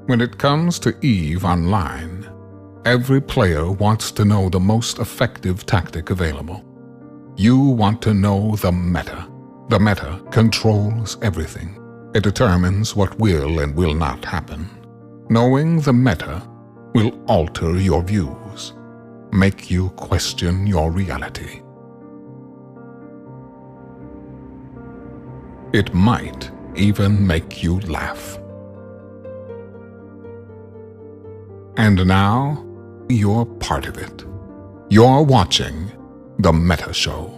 When it comes to EVE Online, every player wants to know the most effective tactic available. You want to know the meta. The meta controls everything. It determines what will and will not happen. Knowing the meta will alter your views, make you question your reality. It might even make you laugh. And now, you're part of it. You're watching The Meta Show.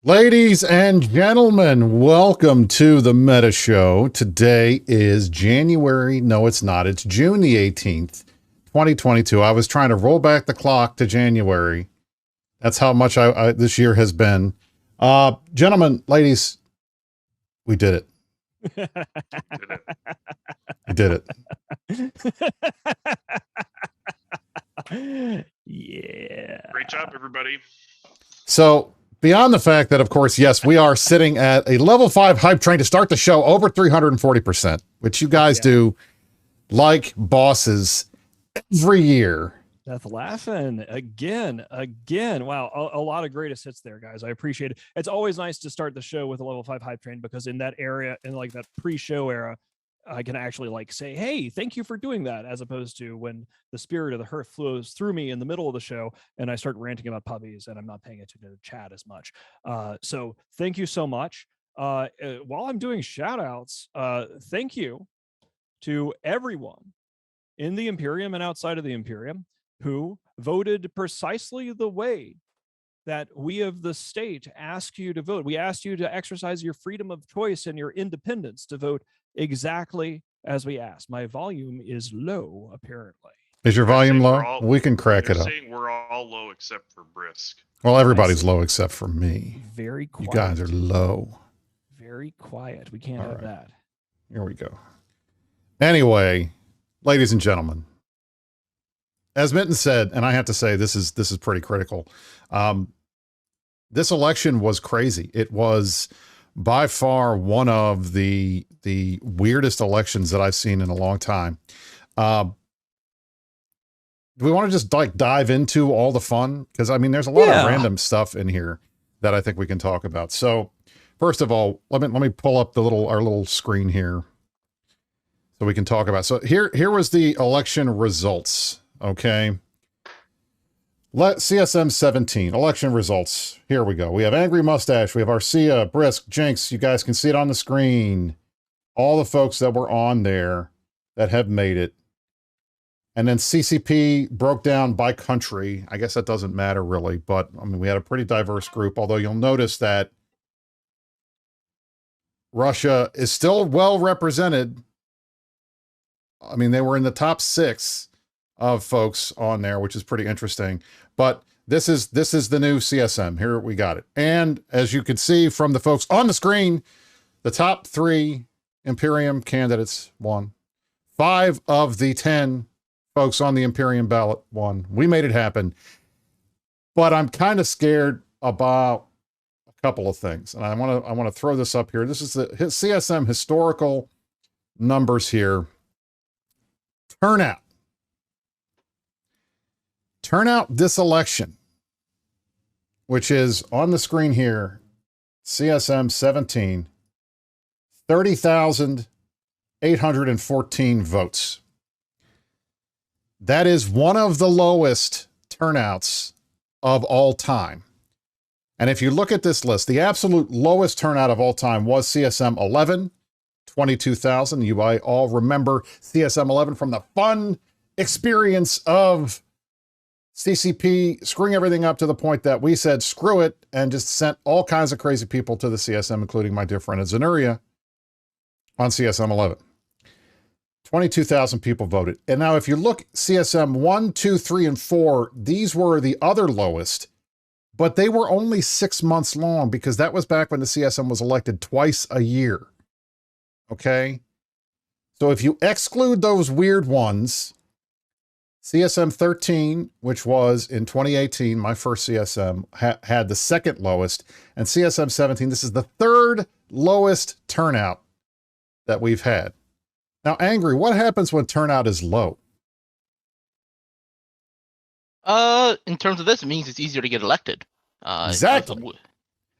Ladies and gentlemen, welcome to the Meta Show. Today is January. No, it's not. It's June the 18th, 2022. I was trying to roll back the clock to January. That's how much this year has been. Gentlemen, ladies, we did it. We did it. Yeah. Great job, everybody. So, beyond the fact that, of course, yes, we are sitting at a level 5 hype train to start the show over 340%, which you guys do like bosses every year. Death laughing again. Wow. A lot of greatest hits there, guys. I appreciate it. It's always nice to start the show with a level 5 hype train, because in that area, in like that pre-show era, I can actually like say, hey, thank you for doing that, as opposed to when the spirit of the hearth flows through me in the middle of the show and I start ranting about puppies and I'm not paying attention to the chat as much. So thank you so much. While I'm doing shout outs, thank you to everyone in the Imperium and outside of the Imperium who voted precisely the way that we of the state ask you to vote. We asked you to exercise your freedom of choice and your independence to vote exactly as we asked. My volume is low, apparently. Is your volume low? We can crack it up. Saying we're all low except for Brisc. Well, everybody's low except for me. Very quiet. You guys are low. Very quiet. We can't have that. Here we go. Anyway, ladies and gentlemen, as Mittens said, and I have to say this is pretty critical. This election was crazy. It was by far one of the weirdest elections that I've seen in a long time. Do we want to just like dive into all the fun? Because I mean, there's a lot of random stuff in here that I think we can talk about. So first of all, let me pull up our little screen here so we can talk about. So here was the election results. Okay. CSM 17 election results. Here we go. We have Angry Mustache. We have Arcia, Brisc, Jinx. You guys can see it on the screen. All the folks that were on there that have made it. And then CCP broke down by country. I guess that doesn't matter really, but I mean, we had a pretty diverse group, although you'll notice that Russia is still well represented. I mean, they were in the top 6 of folks on there, which is pretty interesting. But this is the new CSM. Here we got it. And as you can see from the folks on the screen, the top 3 Imperium candidates won. 5 of the 10 folks on the Imperium ballot won. We made it happen. But I'm kind of scared about a couple of things. And I want to throw this up here. This is the CSM historical numbers here. Turnout this election, which is on the screen here, CSM 17, 30,814 votes. That is one of the lowest turnouts of all time. And if you look at this list, the absolute lowest turnout of all time was CSM 11, 22,000. You all remember CSM 11 from the fun experience of CCP screwing everything up to the point that we said, screw it, and just sent all kinds of crazy people to the CSM, including my dear friend Zenuria on CSM 11. 22,000 people voted. And now if you look CSM 1, 2, 3, and 4, these were the other lowest but they were only 6 months long because that was back when the CSM was elected twice a year. Okay? So if you exclude those weird ones, CSM 13, which was in 2018, my first CSM, had the second lowest, and CSM 17, this is the third lowest turnout that we've had. Now, Angry, what happens when turnout is low? In terms of this, it means it's easier to get elected. Exactly.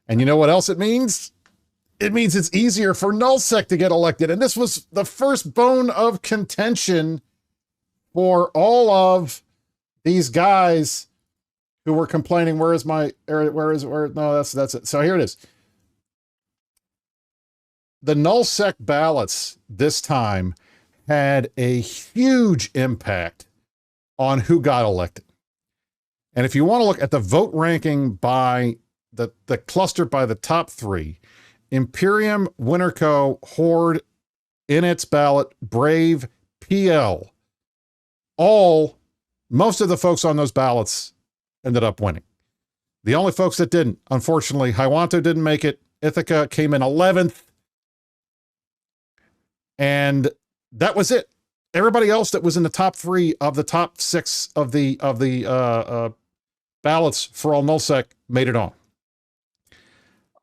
And you know what else it means? It means it's easier for Nullsec to get elected. And this was the first bone of contention for all of these guys who were complaining, no, that's it. So here it is. The Nullsec ballots this time had a huge impact on who got elected. And if you want to look at the vote ranking by the cluster by the top three, Imperium, Winterco, Horde, in its ballot, Brave, PL, most of the folks on those ballots ended up winning. The only folks that didn't, unfortunately, Hywanto didn't make it. Ithaca came in 11th. And that was it. Everybody else that was in the top three of the top six of the ballots for all Nullsec made it on.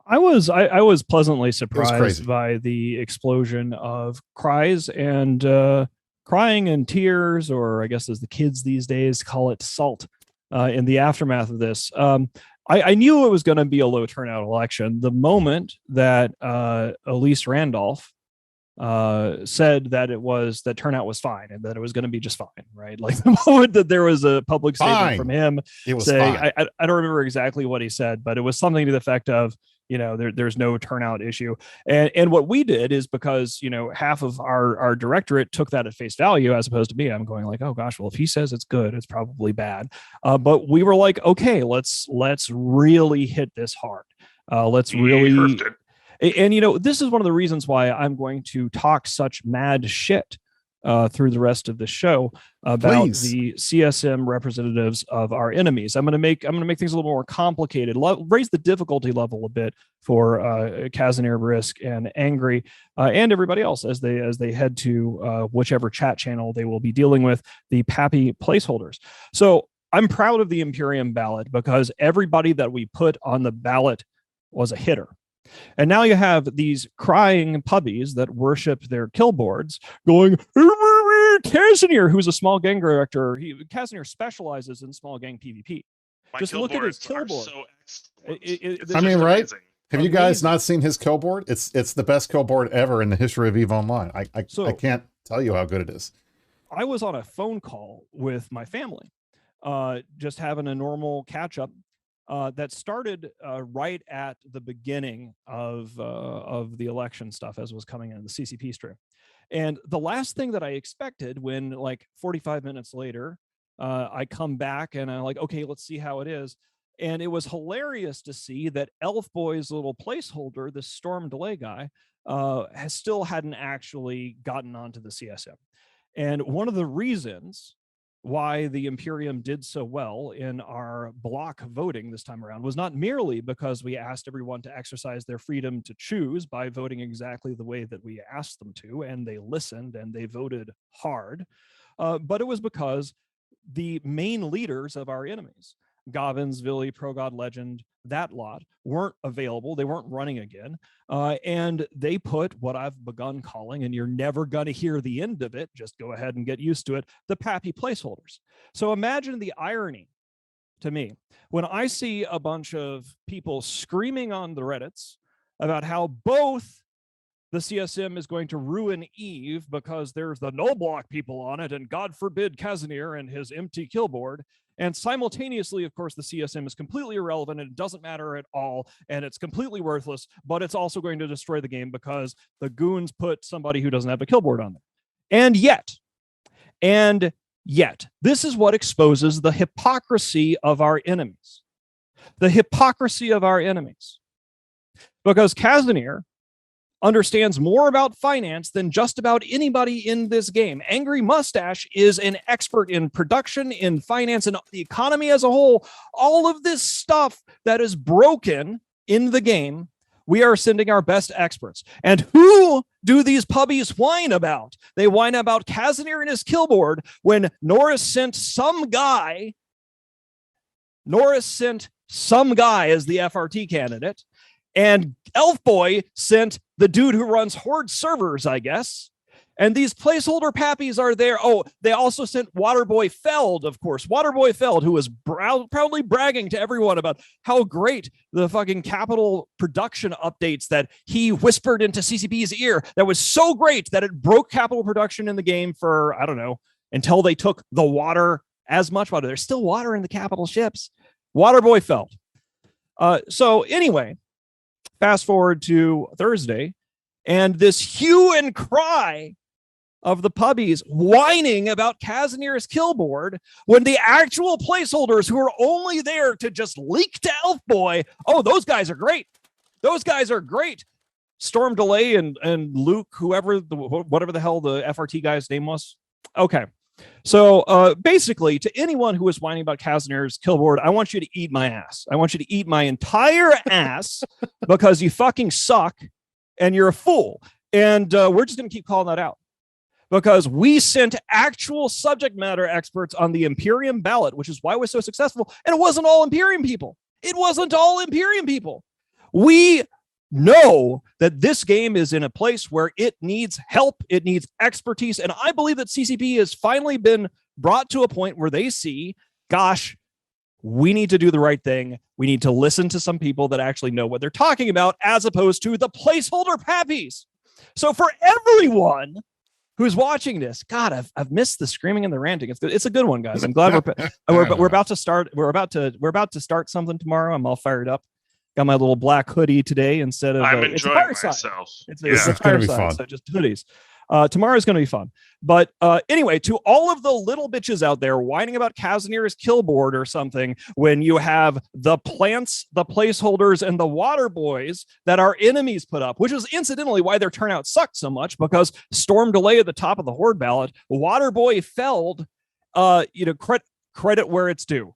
I was pleasantly surprised by the explosion of cries and crying and tears, or I guess as the kids these days call it, salt, in the aftermath of this. I knew it was going to be a low turnout election the moment that Elise Randolph said that turnout was fine and that it was going to be just fine, right? Like the moment that there was a public statement from him saying, I don't remember exactly what he said, but it was something to the effect of, there's no turnout issue. And what we did is, because, half of our directorate took that at face value, as opposed to me, I'm going like, oh gosh, well, if he says it's good, it's probably bad. But we were like, okay, let's really hit this hard. Let's really. And, this is one of the reasons why I'm going to talk such mad shit through the rest of the show about the CSM representatives of our enemies. I'm going to make things a little more complicated, raise the difficulty level a bit for Casimir, Brisc, and Angry, and everybody else as they head to whichever chat channel they will be dealing with, the Pappy placeholders. So I'm proud of the Imperium ballot because everybody that we put on the ballot was a hitter. And now you have these crying puppies that worship their kill boards going, Casimir, who's a small gang director. Casimir specializes in small gang PvP. Just look at his kill board. I mean, right? Amazing. Have you guys not seen his kill board? It's the best kill board ever in the history of EVE Online. I can't tell you how good it is. I was on a phone call with my family, just having a normal catch up. That started right at the beginning of the election stuff as was coming in the CCP stream. And the last thing that I expected when, like 45 minutes later, I come back and I'm like, okay, let's see how it is. And it was hilarious to see that Elf Boy's little placeholder, this Storm Delay guy, still hadn't actually gotten onto the CSM. And one of the reasons why the Imperium did so well in our block voting this time around was not merely because we asked everyone to exercise their freedom to choose by voting exactly the way that we asked them to, and they listened and they voted hard, but it was because the main leaders of our enemies, Gobbins, Villy, ProGod Legend, that lot, weren't available. They weren't running again. And they put what I've begun calling, and you're never going to hear the end of it, just go ahead and get used to it, the Pappy placeholders. So imagine the irony to me when I see a bunch of people screaming on the Reddits about how both the CSM is going to ruin Eve because there's the no block people on it, and God forbid Casimir and his empty kill board. And simultaneously, of course, the CSM is completely irrelevant and it doesn't matter at all. And it's completely worthless, but it's also going to destroy the game because the goons put somebody who doesn't have a kill board on there. And yet, this is what exposes the hypocrisy of our enemies. The hypocrisy of our enemies. Because Casimir understands more about finance than just about anybody in this game. Angry Mustache is an expert in production, in finance, and the economy as a whole. All of this stuff that is broken in the game, we are sending our best experts. And who do these puppies whine about? They whine about Casimir and his killboard when Norris sent some guy as the FRT candidate, and Elf Boy sent the dude who runs Horde servers, I guess. And these placeholder pappies are there. Oh, they also sent Waterboy Feld, of course. Waterboy Feld, who was proudly bragging to everyone about how great the fucking Capital production updates that he whispered into CCP's ear. That was so great that it broke Capital production in the game for, I don't know, until they took the water, as much water. There's still water in the Capital ships. Waterboy Feld. So anyway, fast forward to Thursday, and this hue and cry of the puppies whining about Casimir's killboard when the actual placeholders who are only there to just leak to Elf Boy, oh, those guys are great. Those guys are great. Storm Delay and Luke, whatever the hell the FRT guy's name was. Okay. So basically, to anyone who is whining about Casimir's killboard, I want you to eat my ass. I want you to eat my entire ass because you fucking suck and you're a fool. And we're just going to keep calling that out because we sent actual subject matter experts on the Imperium ballot, which is why it was so successful. And it wasn't all Imperium people. It wasn't all Imperium people. We know that this game is in a place where it needs help, it needs expertise, and I believe that CCP has finally been brought to a point where they see, gosh, we need to do the right thing. We need to listen to some people that actually know what they're talking about, as opposed to the placeholder pappies. So for everyone who's watching this, God, I've missed the screaming and the ranting. It's a good one, guys. I'm glad we're about to start. We're about to start something tomorrow. I'm all fired up. Got my little black hoodie today instead of. I'm enjoying myself. It's going to be fun. So just hoodies. Tomorrow's going to be fun. But anyway, to all of the little bitches out there whining about Casimir's killboard or something, when you have the plants, the placeholders, and the water boys that our enemies put up, which is incidentally why their turnout sucked so much, because Storm Delay at the top of the Horde ballot, Waterboy Feld, credit where it's due.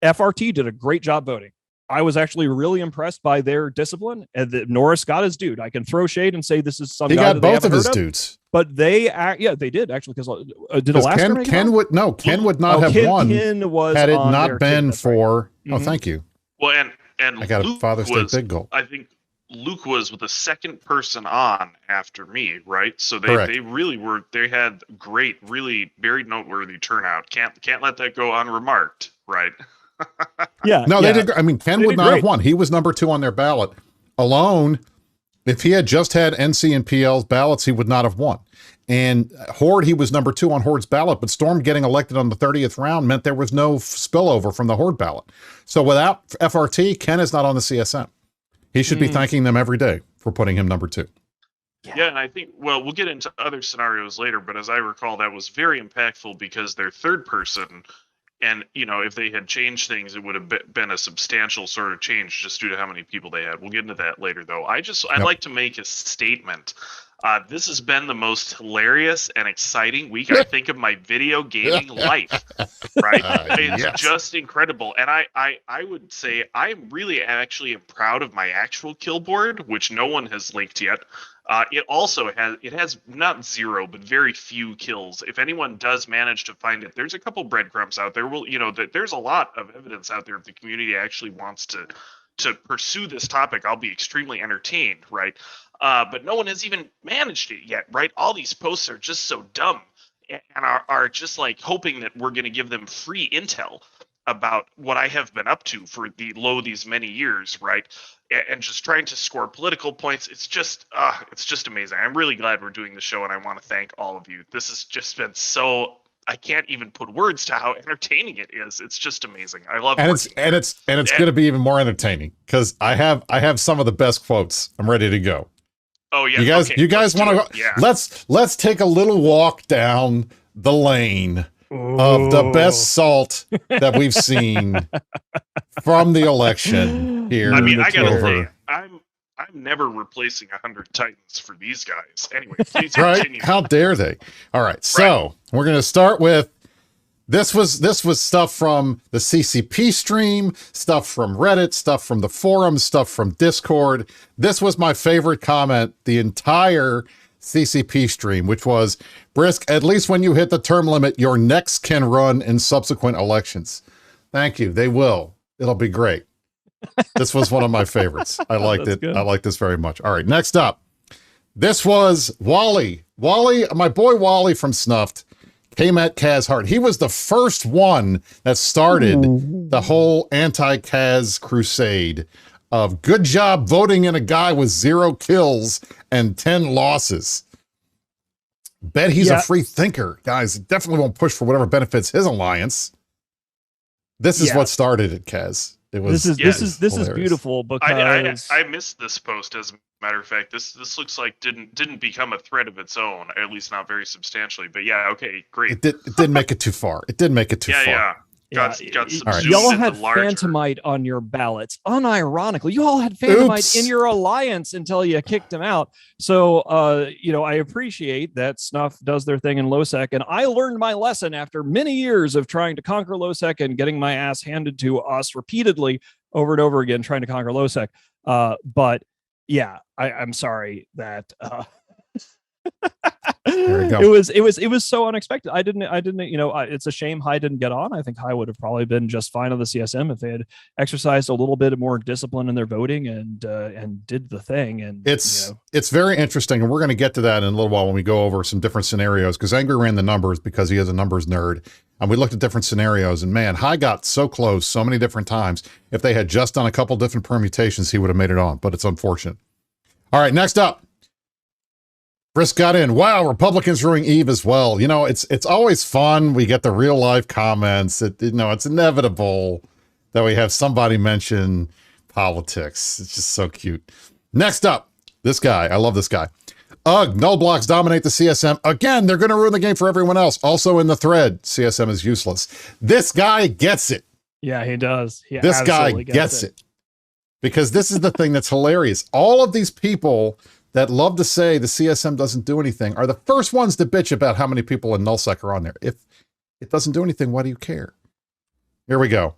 FRT did a great job voting. I was actually really impressed by their discipline, and that Norris got his dude. I can throw shade and say this is some. He guy got both of his dudes, but they did actually, because did Alaska Ken would not have won had it not been for. Oh, thank you. Well, and I got a Father's Day big goal. I think Luke was the second person on after me, right? So they really were. They had great, really very noteworthy turnout. Can't let that go unremarked, right? They did. I mean, Ken would not have won. He was number 2 on their ballot alone. If he had just had NC and PL's ballots, he would not have won. And Horde, he was number 2 on Horde's ballot, but Storm getting elected on the 30th round meant there was no spillover from the Horde ballot. So without FRT, Ken is not on the CSM. He should be thanking them every day for putting him number 2. Yeah, and I think, well, we'll get into other scenarios later, but as I recall, that was very impactful because their third person. And, if they had changed things, it would have been a substantial sort of change just due to how many people they had. We'll get into that later, though. I'd like to make a statement. This has been the most hilarious and exciting week, I think, of my video gaming life, right? It's just incredible. And I would say I'm really actually proud of my actual kill board, which no one has linked yet. It also has not zero, but very few kills. If anyone does manage to find it, there's a couple breadcrumbs out there. There's a lot of evidence out there. If the community actually wants to pursue this topic, I'll be extremely entertained, right? But no one has even managed it yet, right? All these posts are just so dumb and are just like hoping that we're going to give them free intel about what I have been up to for these many years, right? And just trying to score political points. It's just amazing. I'm really glad we're doing the show, and I want to thank all of you. This has just been so, I can't even put words to how entertaining it is. It's just amazing. I love it. And it's going to be even more entertaining because I have some of the best quotes. I'm ready to go. Oh yeah. You guys want to go? Yeah. Let's take a little walk down the lane of the best salt that we've seen from the election here. I mean, I gotta say, I'm never replacing 100 Titans for these guys. Anyway, please Right? continue. How dare they? All right. So we're going to start with this was stuff from the CCP stream, stuff from Reddit, stuff from the forums, stuff from Discord. This was my favorite comment the entire CCP stream, which was, Brisc, at least when you hit the term limit, your necks can run in subsequent elections. Thank you. They will. It'll be great. This was one of my favorites. I liked it. Good. I like this very much. All right, next up. This was Wally. Wally, my boy Wally from Snuffed, came at Kaz hard. He was the first one that started the whole anti-Kaz crusade of good job voting in a guy with 0 kills and 10 losses. Bet he's a free thinker. Guys, definitely won't push for whatever benefits his alliance. This is what started it, Kaz. It was this is beautiful because I missed this post. As a matter of fact, this looks like didn't become a threat of its own, at least not very substantially. But yeah, okay, great. It didn't make it too far. It didn't make it too far. Yeah. Got subsumed y'all in had the larger. Phantomite on your ballots. Unironically, you all had Phantomite in your alliance until you kicked him out. So, I appreciate that Snuff does their thing in Lowsec, and I learned my lesson after many years of trying to conquer Lowsec and getting my ass handed to us repeatedly over and over again, trying to conquer Lowsec. But yeah, I'm sorry that. There we go. It was so unexpected. I didn't, it's a shame High didn't get on. I think High would have probably been just fine on the CSM if they had exercised a little bit more discipline in their voting and did the thing. And it's very interesting. And we're going to get to that in a little while when we go over some different scenarios, because Angry ran the numbers because he is a numbers nerd. And we looked at different scenarios, and man, High got so close so many different times. If they had just done a couple different permutations, he would have made it on, but it's unfortunate. All right, next up. Brisc got in. Wow, Republicans ruining Eve as well. It's always fun. We get the real life comments. It's inevitable that we have somebody mention politics. It's just so cute. Next up, this guy. I love this guy. Ugh, null blocks dominate the CSM. Again, they're going to ruin the game for everyone else. Also in the thread, CSM is useless. This guy gets it. Yeah, he does. This guy gets it. Because this is the thing that's hilarious. All of these people that love to say the CSM doesn't do anything are the first ones to bitch about how many people in nullsec are on there. If it doesn't do anything, why do you care? Here we go.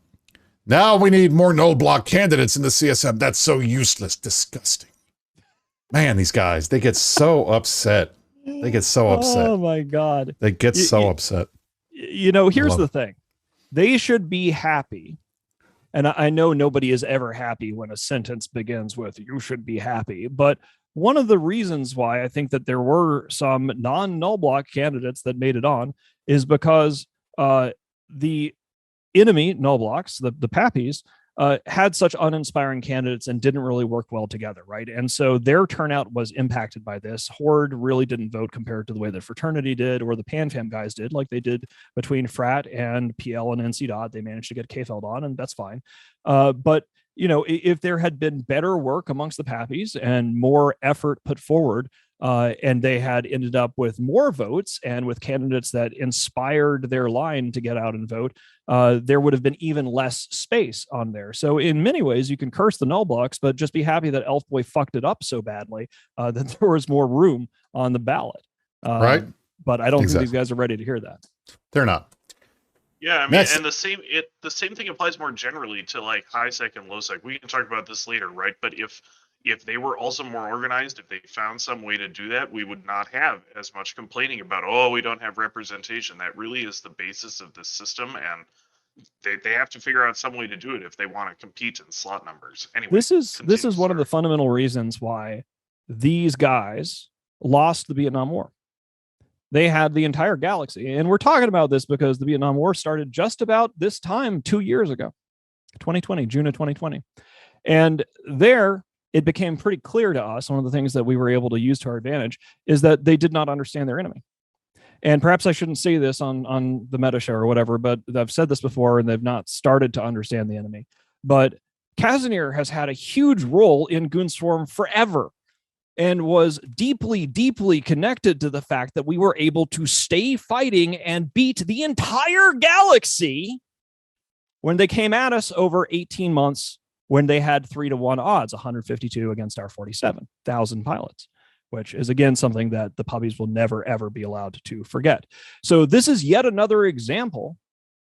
Now we need more null block candidates in the CSM. That's so useless. Disgusting. Man, these guys, they get so upset. They get so upset. Oh my God. They get so upset. Here's the thing. They should be happy. And I know nobody is ever happy when a sentence begins with, you should be happy. But one of the reasons why I think that there were some non-null block candidates that made it on is because the enemy null blocks, the Pappies, had such uninspiring candidates and didn't really work well together, right? And so their turnout was impacted by this. Horde really didn't vote compared to the way that Fraternity did or the PanFam guys did, like they did between Frat and PL and NC Dot. They managed to get K-Feld on, and that's fine. But if there had been better work amongst the Pappies and more effort put forward, and they had ended up with more votes and with candidates that inspired their line to get out and vote, there would have been even less space on there. So in many ways, you can curse the null blocks, but just be happy that Elf Boy fucked it up so badly that there was more room on the ballot. Right. But I don't think these guys are ready to hear that. They're not. Yeah, I mean, and the same thing applies more generally to like high sec and low sec. We can talk about this later, right? But if they were also more organized, if they found some way to do that, we would not have as much complaining about, oh, we don't have representation. That really is the basis of this system, and they have to figure out some way to do it if they want to compete in slot numbers. Anyway, this is one of the fundamental reasons why these guys lost the Vietnam War. They had the entire galaxy, and we're talking about this because the Vietnam War started just about this time 2 years ago, 2020, June of 2020, and there it became pretty clear to us. One of the things that we were able to use to our advantage is that they did not understand their enemy. And perhaps I shouldn't say this on the meta show or whatever, but I've said this before, and they've not started to understand the enemy. But Casimir has had a huge role in Goonswarm forever, and was deeply, deeply connected to the fact that we were able to stay fighting and beat the entire galaxy when they came at us over 18 months when they had 3-to-1 odds, 152 against our 47,000 pilots, which is, again, something that the puppies will never, ever be allowed to forget. So this is yet another example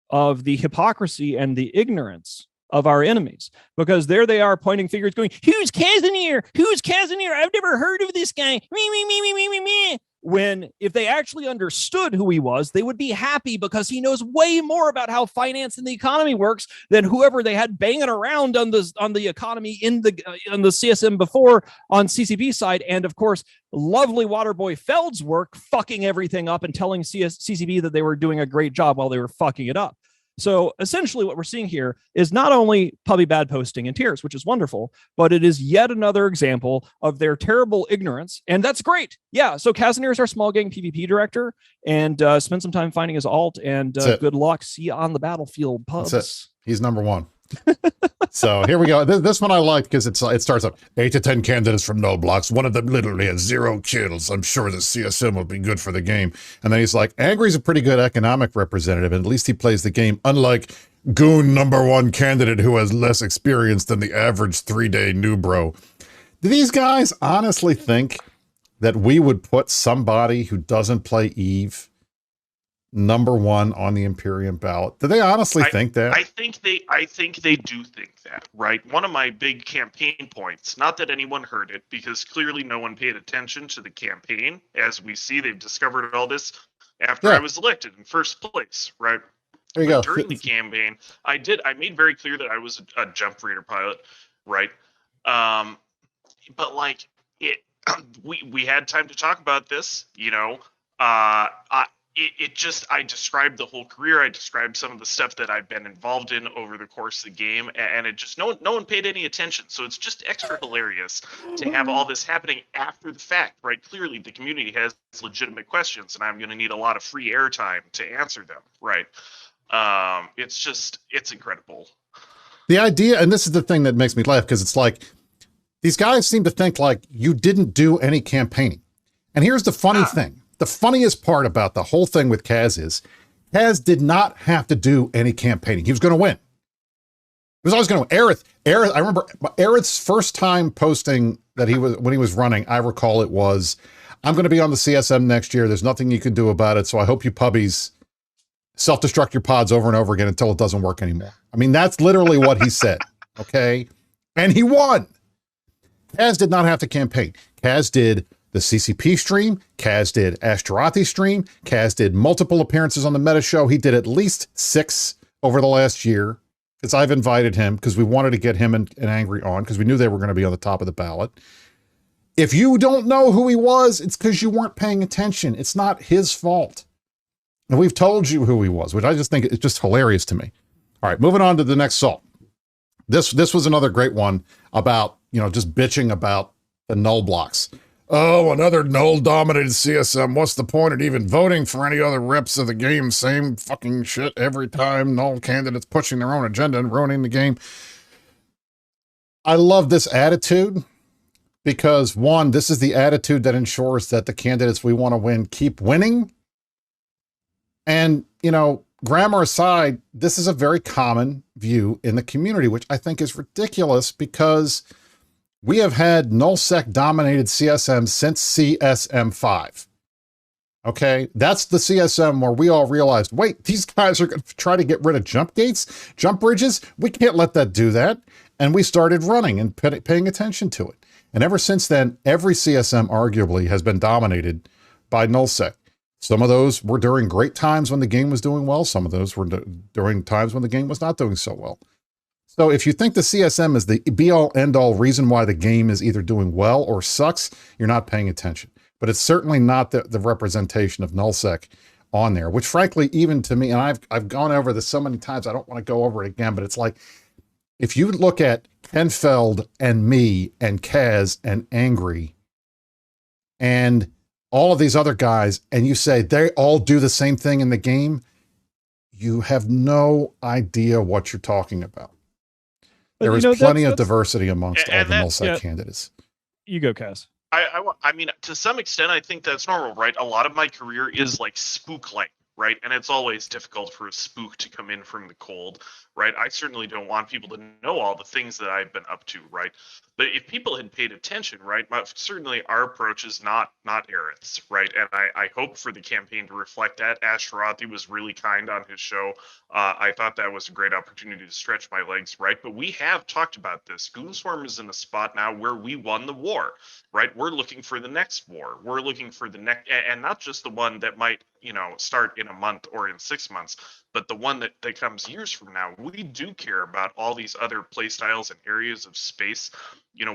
of the hypocrisy and the ignorance of our enemies, because there they are pointing fingers going, who's Casimir? Who's Casimir? I've never heard of this guy. Me. When if they actually understood who he was, they would be happy because he knows way more about how finance and the economy works than whoever they had banging around on the economy on the CSM before on CCP side. And of course, lovely Waterboy Feld's work fucking everything up and telling CCP that they were doing a great job while they were fucking it up. So essentially what we're seeing here is not only puppy bad posting and tears, which is wonderful, but it is yet another example of their terrible ignorance. And that's great. Yeah. So Casimir is our small gang PvP director, and spend some time finding his alt, and good luck. See you on the battlefield, pubs. That's it. He's number one. So here we go. This one I like because it starts up 8 to 10 candidates from no blocks. One of them literally has 0 kills. I'm sure the CSM will be good for the game. And then he's like, Angry's a pretty good economic representative, and at least he plays the game, unlike Goon #1 candidate who has less experience than the average 3-day new bro. Do these guys honestly think that we would put somebody who doesn't play Eve #1 on the Imperium ballot? Do they honestly think that? I think they do think that, right? One of my big campaign points, not that anyone heard it, because clearly no one paid attention to the campaign. As we see, they've discovered all this after I was elected in first place, right? There you go. During the campaign, I made very clear that I was a jump reader pilot, right? But like we had time to talk about this, you know. I described the whole career. I described some of the stuff that I've been involved in over the course of the game, and it just no one paid any attention. So it's just extra hilarious to have all this happening after the fact, right? Clearly, the community has legitimate questions, and I'm going to need a lot of free airtime to answer them, right? It's incredible. The idea, and this is the thing that makes me laugh, because it's like these guys seem to think like you didn't do any campaigning. And here's the funny thing. The funniest part about the whole thing with Kaz is Kaz did not have to do any campaigning. He was going to win. He was always going to win. Aerith, I remember Aerith's first time posting that when he was running, I recall it was, I'm going to be on the CSM next year. There's nothing you can do about it. So I hope you puppies self-destruct your pods over and over again until it doesn't work anymore. I mean, that's literally what he said. Okay. And he won. Kaz did not have to campaign. Kaz did the CCP stream. Kaz did Ashtarothi stream. Kaz did multiple appearances on the Meta Show. He did at least 6 over the last year, because I've invited him because we wanted to get him and Angry on, because we knew they were going to be on the top of the ballot. If you don't know who he was, it's because you weren't paying attention. It's not his fault. And we've told you who he was, which I just think is just hilarious to me. All right, moving on to the next salt. This was another great one about, just bitching about the null blocks. Oh, another null-dominated CSM. What's the point of even voting for any other reps of the game? Same fucking shit every time. Null candidates pushing their own agenda and ruining the game. I love this attitude because, one, this is the attitude that ensures that the candidates we want to win keep winning. And, grammar aside, this is a very common view in the community, which I think is ridiculous because we have had nullsec dominated CSM since CSM 5. Okay, that's the CSM where we all realized, wait, these guys are going to try to get rid of jump gates, jump bridges. We can't let that do that. And we started running and paying attention to it. And ever since then, every CSM arguably has been dominated by nullsec. Some of those were during great times when the game was doing well. Some of those were during times when the game was not doing so well. So if you think the CSM is the be-all, end-all reason why the game is either doing well or sucks, you're not paying attention. But it's certainly not the representation of nullsec on there, which frankly, even to me, and I've gone over this so many times, I don't want to go over it again, but it's like, if you look at Kenfeld and me and Kaz and Angry and all of these other guys, and you say they all do the same thing in the game, you have no idea what you're talking about. There is plenty of diversity amongst all the nullsec candidates. You go, Kaz. I mean, to some extent, I think that's normal, right? A lot of my career is like spook-like, right? And it's always difficult for a spook to come in from the cold, right? I certainly don't want people to know all the things that I've been up to, right? But if people had paid attention, right, certainly our approach is not Aerith's, right? And I hope for the campaign to reflect that. Ash Sharathi was really kind on his show. I thought that was a great opportunity to stretch my legs, right? But we have talked about this. Goonswarm is in a spot now where we won the war, right? We're looking for the next war. We're looking for the next, and not just the one that might, start in a month or in 6 months, but the one that comes years from now. We do care about all these other playstyles and areas of space.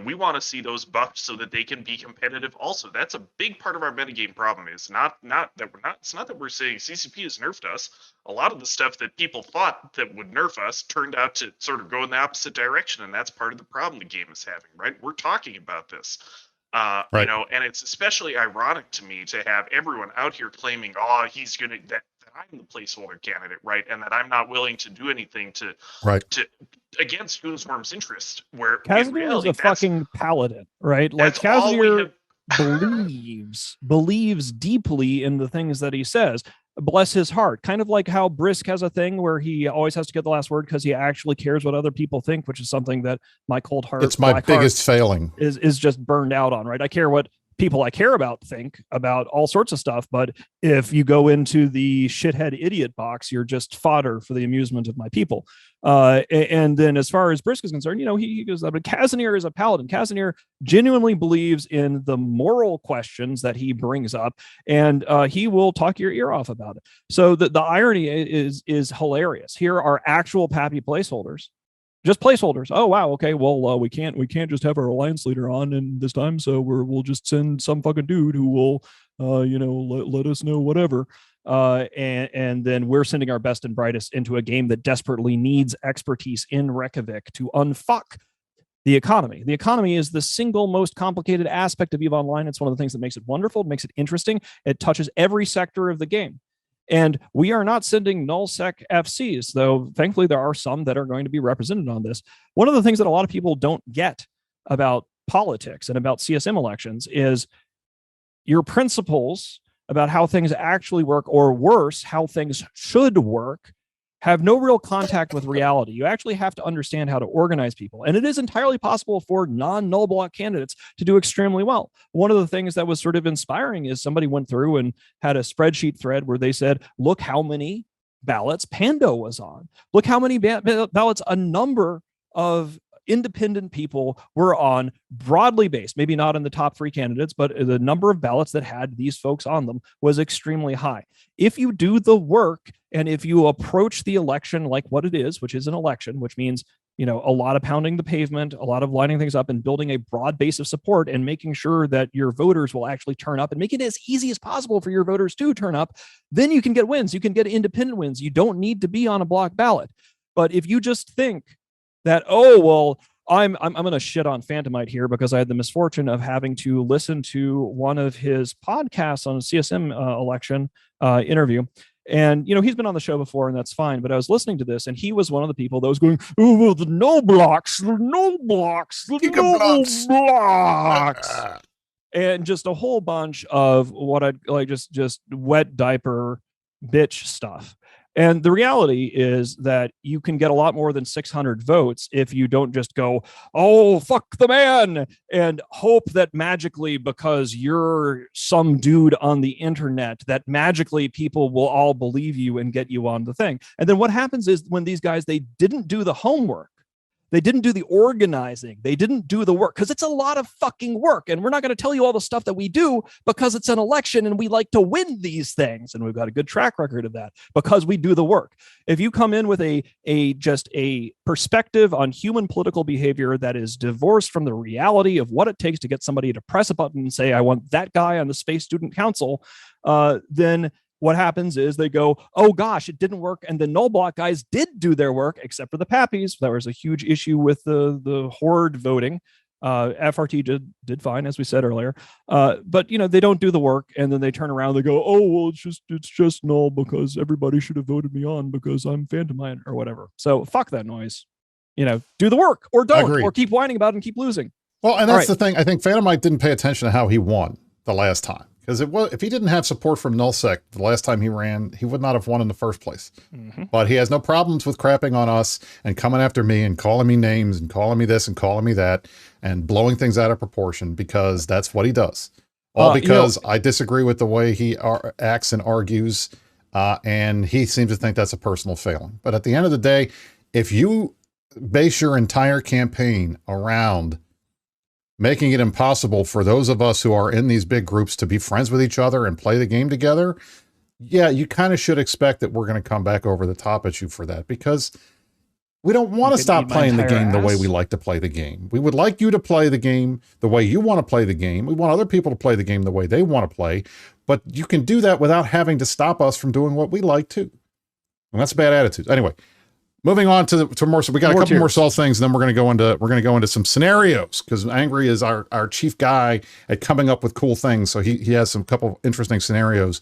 We want to see those buffed so that they can be competitive also. That's a big part of our metagame problem. It's not that we're saying CCP has nerfed us. A lot of the stuff that people thought that would nerf us turned out to sort of go in the opposite direction, and that's part of the problem the game is having, right? We're talking about this. Right. And it's especially ironic to me to have everyone out here claiming, he's going to, that I'm the placeholder candidate, right? And that I'm not willing to do anything to against Goonswarm's interest, where Casimir is a fucking paladin, right? Like Casimir believes deeply in the things that he says. Bless his heart. Kind of like how Brisc has a thing where he always has to get the last word because he actually cares what other people think, which is something that my cold heart, it's my biggest failing, is just burned out on, right? I care what people I care about think about all sorts of stuff, but if you go into the shithead idiot box, you're just fodder for the amusement of my people. And then as far as Brisc is concerned, he goes, but Casimir is a paladin. Casimir genuinely believes in the moral questions that he brings up, and he will talk your ear off about it. So the irony is hilarious. Here are actual Pappy placeholders. Just placeholders. Oh wow. Okay. Well, we can't just have our alliance leader on and this time, so we'll just send some fucking dude who will, let us know whatever. And then we're sending our best and brightest into a game that desperately needs expertise in Reykjavik to unfuck the economy. The economy is the single most complicated aspect of EVE Online. It's one of the things that makes it wonderful. It makes it interesting. It touches every sector of the game. And we are not sending nullsec FCs, though thankfully there are some that are going to be represented on this. One of the things that a lot of people don't get about politics and about CSM elections is your principles about how things actually work, or worse, how things should work, have no real contact with reality. You actually have to understand how to organize people. And it is entirely possible for non-null block candidates to do extremely well. One of the things that was sort of inspiring is somebody went through and had a spreadsheet thread where they said, look how many ballots Pando was on. Look how many ballots a number of independent people were on, broadly based, maybe not in the top 3 candidates, but the number of ballots that had these folks on them was extremely high. If you do the work and if you approach the election like what it is, which is an election, which means, a lot of pounding the pavement, a lot of lining things up and building a broad base of support and making sure that your voters will actually turn up and make it as easy as possible for your voters to turn up, then you can get wins. You can get independent wins. You don't need to be on a block ballot. But if you just think that, I'm going to shit on Phantomite here because I had the misfortune of having to listen to one of his podcasts on a CSM election interview. And, he's been on the show before and that's fine. But I was listening to this and he was one of the people that was going, oh, the no blocks. And just a whole bunch of what I'd like, just wet diaper bitch stuff. And the reality is that you can get a lot more than 600 votes if you don't just go, oh, fuck the man, and hope that magically, because you're some dude on the internet, that magically people will all believe you and get you on the thing. And then what happens is when these guys, they didn't do the homework. They didn't do the organizing. They didn't do the work because it's a lot of fucking work. And we're not going to tell you all the stuff that we do because it's an election and we like to win these things. And we've got a good track record of that because we do the work. If you come in with just a perspective on human political behavior that is divorced from the reality of what it takes to get somebody to press a button and say, I want that guy on the Space Student Council, then what happens is they go, oh gosh, it didn't work. And the null block guys did do their work, except for the Pappies. There was a huge issue with the horde voting. FRT did fine, as we said earlier. But they don't do the work, and then they turn around, they go, oh, well, it's just null because everybody should have voted me on because I'm Phantomite or whatever. So fuck that noise. Do the work or don't, or keep whining about it and keep losing. Well, and that's the thing. I think Phantomite didn't pay attention to how he won the last time. Because if he didn't have support from Nullsec the last time he ran, he would not have won in the first place. But he has no problems with crapping on us and coming after me and calling me names and calling me this and calling me that and blowing things out of proportion because that's what he does. All because I disagree with the way he acts and argues, and he seems to think that's a personal failing. But at the end of the day, if you base your entire campaign around making it impossible for those of us who are in these big groups to be friends with each other and play the game together, yeah, you kind of should expect that we're going to come back over the top at you for that, because we don't want to stop playing the game the way we like to play the game. We would like you to play the game the way you want to play the game. We want other people to play the game the way they want to play, but you can do that without having to stop us from doing what we like too. And that's a bad attitude. Anyway, moving on to more. So we got a couple more salt things, and then we're going to go into some scenarios, because Angry is our chief guy at coming up with cool things. So he has some couple interesting scenarios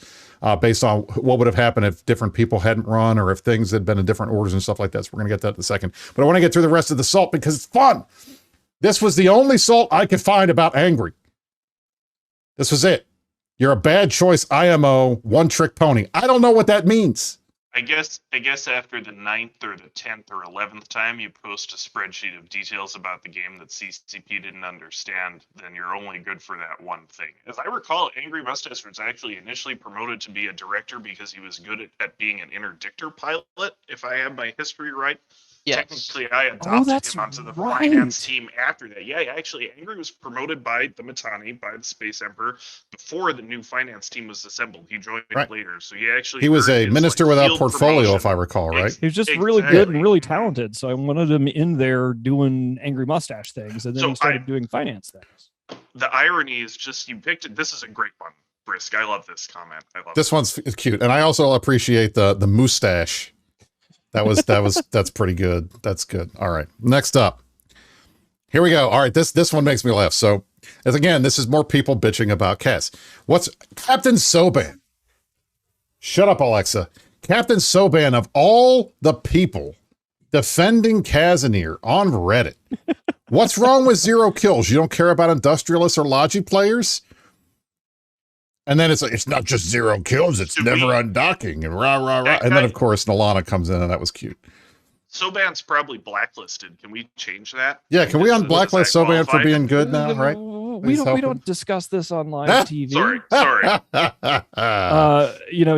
based on what would have happened if different people hadn't run, or if things had been in different orders and stuff like that. So we're going to get that in a second. But I want to get through the rest of the salt because it's fun. This was the only salt I could find about Angry. This was it. You're a bad choice IMO, one trick pony. I don't know what that means. I guess after the 9th or the 10th or 11th time you post a spreadsheet of details about the game that CCP didn't understand, then you're only good for that one thing. As I recall, Angry Mustache was actually initially promoted to be a director because he was good at being an interdictor pilot, if I have my history right. Yes. Technically, I adopted him onto the finance team after that. Yeah, actually, Angry was promoted by the Mittani, by the Space Emperor, before the new finance team was assembled. He joined later, so he was a minister without portfolio, promotion. If I recall, right? He was just really good and really talented, so I wanted him in there doing Angry Mustache things, and then he started doing finance things. The irony is just you picked it. This is a great one, Brisc. I love this comment. This one's cute, and I also appreciate the mustache. That's pretty good. That's good. All right. Next up. Here we go. All right. This one makes me laugh. So as again, this is more people bitching about cats. What's Captain Soban? Shut up, Alexa. Captain Soban, of all the people defending Casimir on Reddit. What's wrong with 0 kills? You don't care about industrialists or Logi players? And then it's like, it's not just 0 kills, it's never undocking and rah, rah, rah. And then, of course, Nalana comes in, and that was cute. Soban's probably blacklisted. Can we change that? Yeah, can we unblacklist Soban for being good now, right? We don't discuss this on live TV. Sorry.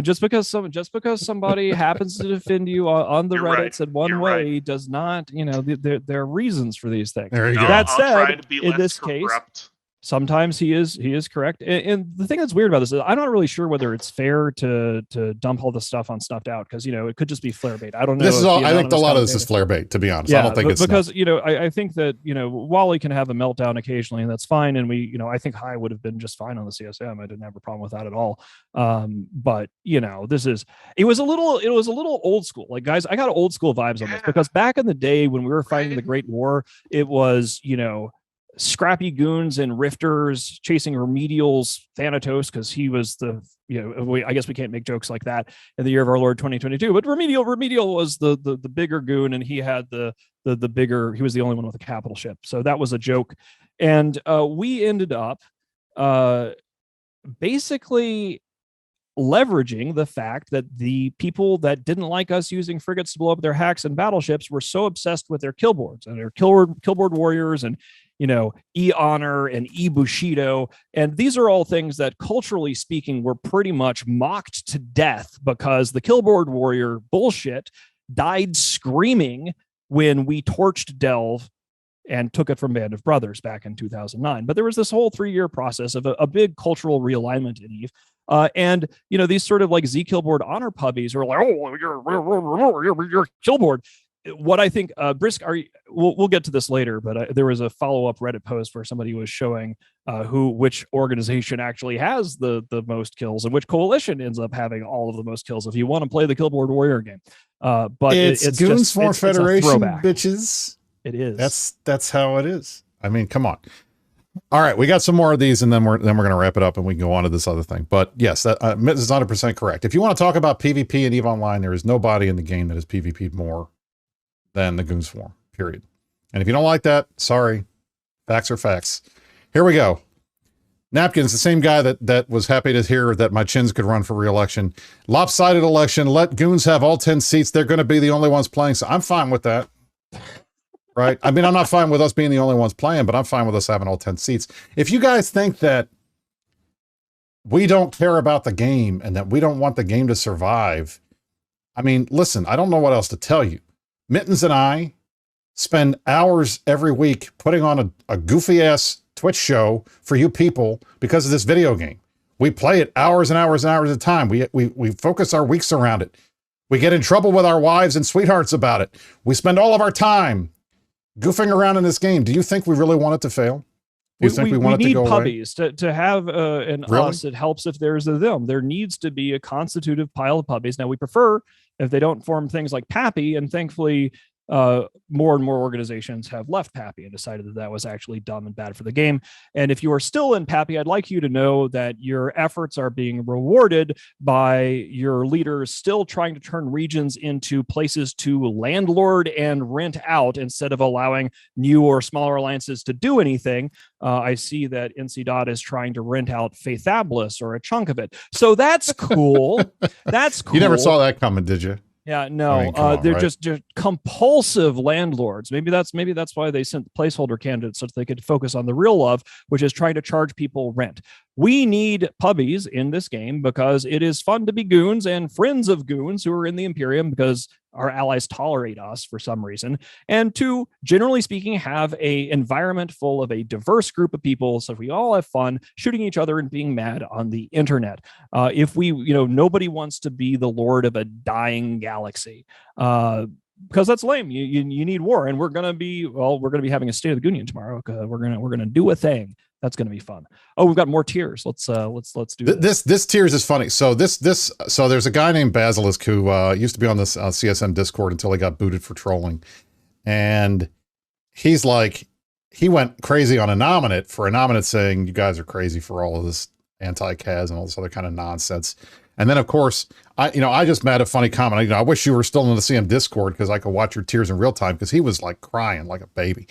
Just because somebody happens to defend you on the Reddits in one way does not, there are reasons for these things. There you go. That said, in this case, sometimes he is correct. And the thing that's weird about this is I'm not really sure whether it's fair to dump all the stuff on Snuffed Out, because it could just be flare bait. I don't know. This is all. I think a lot of this is flare bait, to be honest. I don't think it's because I think that Wally can have a meltdown occasionally, and that's fine. And I think High would have been just fine on the CSM. I didn't have a problem with that at all. But it was a little old school. Like, guys, I got old school vibes on this, because back in the day when we were fighting the Great War, it was scrappy goons and rifters chasing Remedial's Thanatos, because he was I guess we can't make jokes like that in the year of our Lord 2022, but Remedial was the bigger goon, and he had the bigger, he was the only one with a capital ship, so that was a joke. And we ended up basically leveraging the fact that the people that didn't like us using frigates to blow up their hacks and battleships were so obsessed with their killboards and their killboard warriors and E-Honor and E-Bushido. And these are all things that, culturally speaking, were pretty much mocked to death, because the killboard warrior bullshit died screaming when we torched Delve and took it from Band of Brothers back in 2009. But there was this whole 3-year process of a big cultural realignment in EVE. And these sort of like Z Killboard honor puppies are like, oh, you're Killboard. What I think, Brisc, we'll get to this later, but there was a follow-up Reddit post where somebody was showing which organization actually has the most kills and which coalition ends up having all of the most kills if you want to play the Killboard Warrior game. But it's Goons for Federation, bitches. It is. That's how it is. I mean, come on. All right, we got some more of these, and then we're going to wrap it up, and we can go on to this other thing. But yes, that is 100% correct. If you want to talk about PvP and EVE Online, there is nobody in the game that has PvP'd more than the Goon Swarm, period. And if you don't like that, sorry, facts are facts. Here we go. Napkins, the same guy that was happy to hear that my chins could run for re-election. Lopsided election. Let goons have all 10 seats. They're going to be the only ones playing. So I'm fine with that. Right? I mean, I'm not fine with us being the only ones playing, but I'm fine with us having all 10 seats. If you guys think that we don't care about the game and that we don't want the game to survive, I mean, listen, I don't know what else to tell you. Mittens and I spend hours every week putting on a goofy-ass Twitch show for you people because of this video game. We play it hours and hours and hours at a time. We focus our weeks around it. We get in trouble with our wives and sweethearts about it. We spend all of our time goofing around in this game. Do you think we really want it to fail? Do you think we want it to go away? We need puppies to have an us. It helps if there's a them. There needs to be a constitutive pile of puppies. Now, we prefer if they don't form things like Pappy, and thankfully, more and more organizations have left Pappy and decided that that was actually dumb and bad for the game. And if you are still in Pappy, I'd like you to know that your efforts are being rewarded by your leaders still trying to turn regions into places to landlord and rent out instead of allowing new or smaller alliances to do anything. I see that NC Dot is trying to rent out Faithabulous or a chunk of it. So that's cool. That's cool. You never saw that coming, did you? Yeah, no, I mean, they're right? just compulsive landlords. Maybe that's why they sent placeholder candidates so that they could focus on the real love, which is trying to charge people rent. We need puppies in this game because it is fun to be goons and friends of goons who are in the Imperium because our allies tolerate us for some reason, and to, generally speaking, have a environment full of a diverse group of people so we all have fun shooting each other and being mad on the internet. If we, nobody wants to be the lord of a dying galaxy. Because that's lame. You need war, and we're gonna be having a State of the Union tomorrow. We're gonna do a thing. That's gonna be fun. Oh, we've got more tiers. Let's do this. This tiers is funny. So so there's a guy named Basilisk who used to be on this CSM Discord until he got booted for trolling, and he's like, he went crazy on Anominate saying you guys are crazy for all of this anti-Kaz and all this other kind of nonsense. And then, of course, I just made a funny comment. I wish you were still in the CM Discord because I could watch your tears in real time because he was like crying like a baby.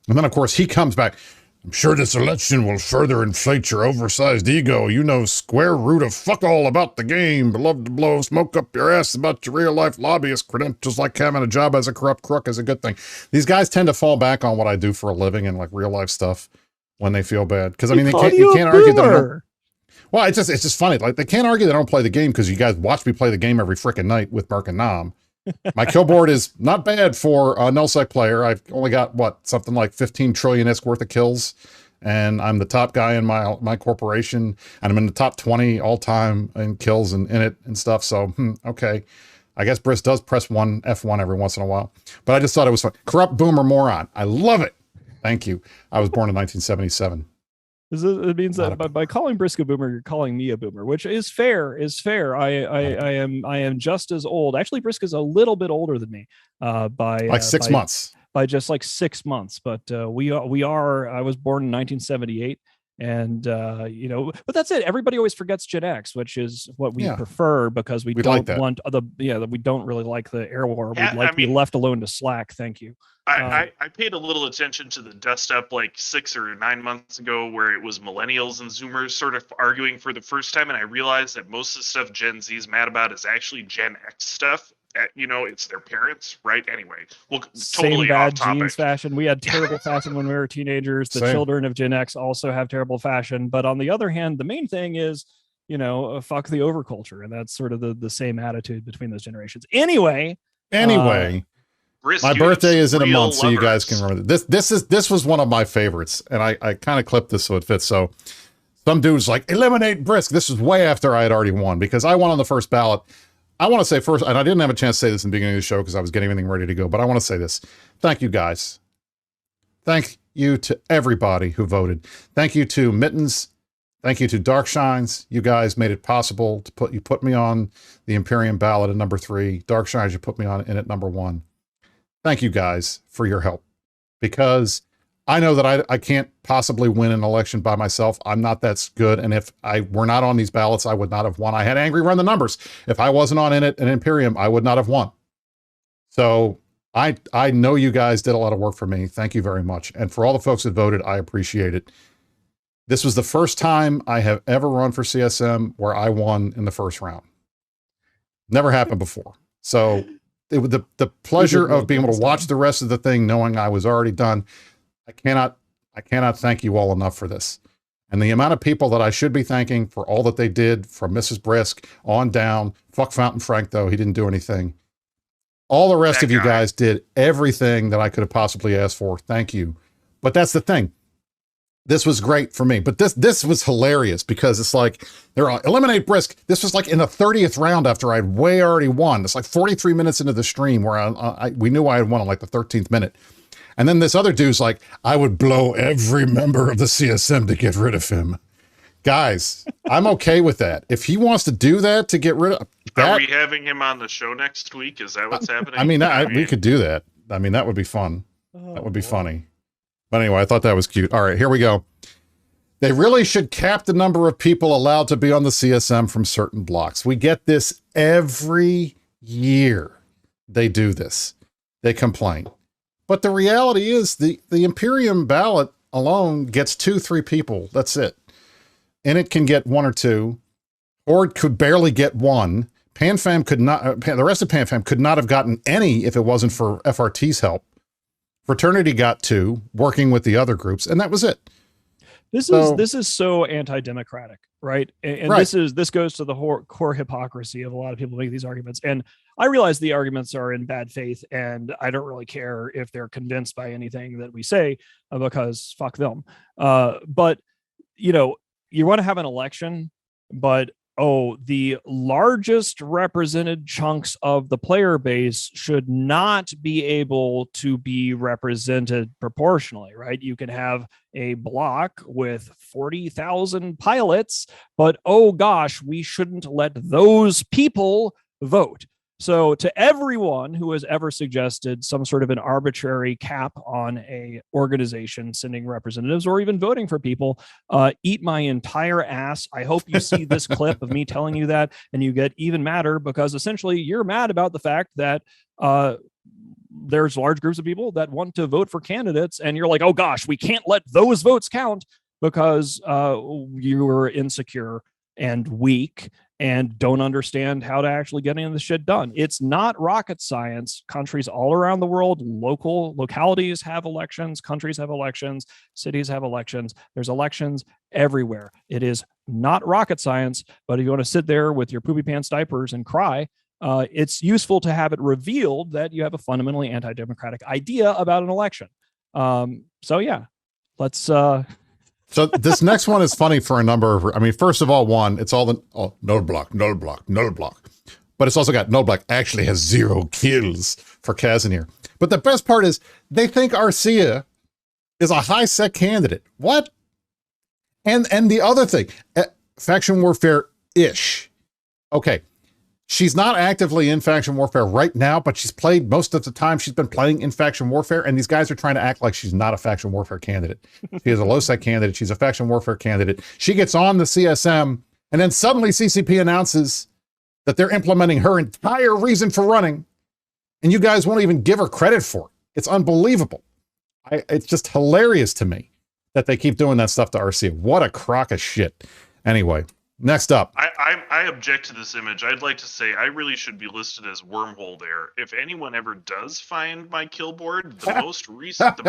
And then, of course, he comes back. I'm sure this election will further inflate your oversized ego. You know square root of fuck all about the game, but love to blow smoke up your ass about your real life lobbyist credentials, like having a job as a corrupt crook is a good thing. These guys tend to fall back on what I do for a living and like real life stuff when they feel bad. Because I mean, you can't argue that. Well, it's just funny. Like, they can't argue they don't play the game because you guys watch me play the game every freaking night with Merc and Nom. My kill board is not bad for a Nullsec player. I've only got, something like 15 trillion-ish worth of kills, and I'm the top guy in my corporation, and I'm in the top 20 all-time in kills and in it and stuff, so, okay. I guess Brisc does press F1 every once in a while. But I just thought it was fun. Corrupt boomer moron. I love it. Thank you. I was born in 1977. It means that by calling Brisc a boomer, you're calling me a boomer, which is fair. I am just as old. Actually, Brisc is a little bit older than me by like 6 months. By just like 6 months. But I was born in 1978. And but that's it. Everybody always forgets Gen X, which is what we prefer because we don't want we don't really like the air war. We'd like to be left alone to slack. Thank you. I paid a little attention to the dust up like 6 or 9 months ago where it was millennials and Zoomers sort of arguing for the first time, and I realized that most of the stuff Gen Z is mad about is actually Gen X stuff. It's their parents, right? Anyway, well, totally same bad off topic. Genes fashion. We had terrible fashion when we were teenagers. The children of Gen X also have terrible fashion. But on the other hand, the main thing is, fuck the overculture, and that's sort of the same attitude between those generations. Anyway. My birthday is in a month, so you guys can remember this was one of my favorites, and I kind of clipped this so it fits. So some dude's like, eliminate Brisc. This was way after I had already won because I won on the first ballot. I want to say first, and I didn't have a chance to say this in the beginning of the show because I was getting everything ready to go, but I want to say this. Thank you, guys. Thank you to everybody who voted. Thank you to Mittens. Thank you to Darkshines. You guys made it possible to put me on the Imperium ballot at number 3. Darkshines, you put me on in at number 1. Thank you guys for your help, because I know that I can't possibly win an election by myself. I'm not that good. And if I were not on these ballots, I would not have won. I had Angry run the numbers. If I wasn't on in it and Imperium, I would not have won. So I know you guys did a lot of work for me. Thank you very much. And for all the folks that voted, I appreciate it. This was the first time I have ever run for CSM where I won in the first round. Never happened before. So the pleasure of being able to watch the rest of the thing, knowing I was already done. I cannot thank you all enough for this. And the amount of people that I should be thanking for all that they did, from Mrs. Brisc on down, fuck Fountain Frank, though he didn't do anything. All the rest of you guys did everything that I could have possibly asked for. Thank you. But that's the thing. This was great for me, but this was hilarious because it's like they're on eliminate Brisc. This was like in the 30th round after I'd way already won. It's like 43 minutes into the stream where we knew I had won on like the 13th minute. And then this other dude's like, I would blow every member of the CSM to get rid of him. Guys, I'm okay with that. If he wants to do that to get rid of that. Are we having him on the show next week? Is that what's happening? I mean, we could do that. I mean, that would be fun. That would be funny. But anyway, I thought that was cute. All right, here we go. They really should cap the number of people allowed to be on the CSM from certain blocks. We get this every year. They do this. They complain. But the reality is the Imperium ballot alone gets 2-3 people. That's it. And it can get 1 or 2. Horde could barely get 1. PanFam could not, the rest of PanFam could not have gotten any if it wasn't for FRT's help. Fraternity got 2, working with the other groups, and that was it. This is so anti-democratic, right? And right. This goes to the core hypocrisy of a lot of people making these arguments. And I realize the arguments are in bad faith, and I don't really care if they're convinced by anything that we say, because fuck them. But you know, you want to have an election, but the largest represented chunks of the player base should not be able to be represented proportionally, right? You can have a block with 40,000 pilots, but oh gosh, we shouldn't let those people vote. So to everyone who has ever suggested some sort of an arbitrary cap on a organization sending representatives or even voting for people, eat my entire ass. I hope you see this clip of me telling you that and you get even madder, because essentially you're mad about the fact that there's large groups of people that want to vote for candidates, and you're like, oh gosh, we can't let those votes count because you're insecure and weak and don't understand how to actually get any of this shit done. It's not rocket science. Countries all around the world, localities have elections, countries have elections, cities have elections. There's elections everywhere. It is not rocket science, but if you want to sit there with your poopy pants diapers and cry, it's useful to have it revealed that you have a fundamentally anti-democratic idea about an election. So yeah, let's... So this next one is funny for a number of, I mean, first of all, one, it's all the, null block. But it's also got null block actually has 0 kills for Casimir. But the best part is they think Arcia is a high sec candidate. What? And the other thing, faction warfare-ish. Okay. She's not actively in faction warfare right now, but she's played most of the time. She's been playing in faction warfare, and these guys are trying to act like she's not a faction warfare candidate. She is a Lowsec candidate. She's a faction warfare candidate. She gets on the CSM, and then suddenly CCP announces that they're implementing her entire reason for running, and you guys won't even give her credit for it. It's unbelievable. It's just hilarious to me that they keep doing that stuff to RC. What a crock of shit. Anyway. Next up. I object to this image. I'd like to say I really should be listed as wormhole there. If anyone ever does find my kill board, the most recent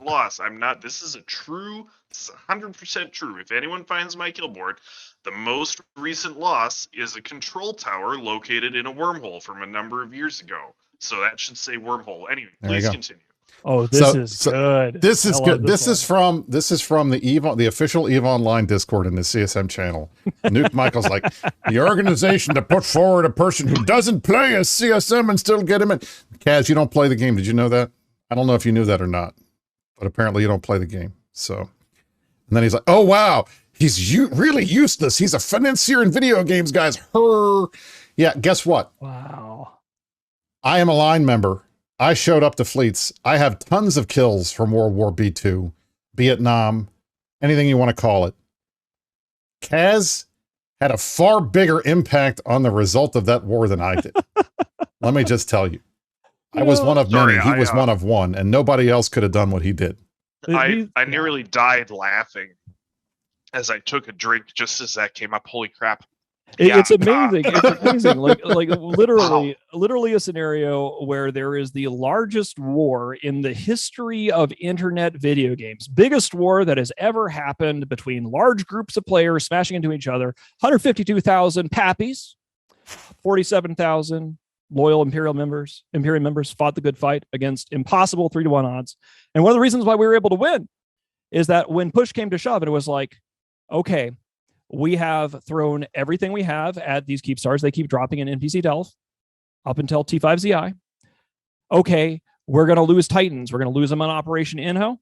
loss, this is 100% true. If anyone finds my kill board, the most recent loss is a control tower located in a wormhole from a number of years ago. So that should say wormhole. Anyway, please continue. Oh, this is good. This is good. This is from the official EVE Online Discord in the CSM channel. Nuke Michael's like, the organization to put forward a person who doesn't play a CSM and still get him in. Kaz, you don't play the game. Did you know that? I don't know if you knew that or not, but apparently you don't play the game. So, and then he's like, oh wow, he's really useless. He's a financier in video games, guys. Yeah, guess what? Wow. I am a line member. I showed up to fleets. I have tons of kills from World War B2, Vietnam, anything you want to call it. Kaz had a far bigger impact on the result of that war than I did. Let me just tell you. I was one of many. He was one of one, and nobody else could have done what he did. I nearly died laughing. as I took a drink just as that came up. Holy crap. It's amazing. It's amazing. Like Wow. literally a scenario where there is the largest war in the history of internet video games. Biggest war that has ever happened between large groups of players smashing into each other. 152,000 pappies, 47,000 loyal Imperium members fought the good fight against impossible 3-to-1 odds. And one of the reasons why we were able to win is that when push came to shove, it was like, okay, we have thrown everything we have at these keep stars. They keep dropping in NPC Delph up until T5ZI. Okay, we're going to lose Titans. We're going to lose them on Operation Inho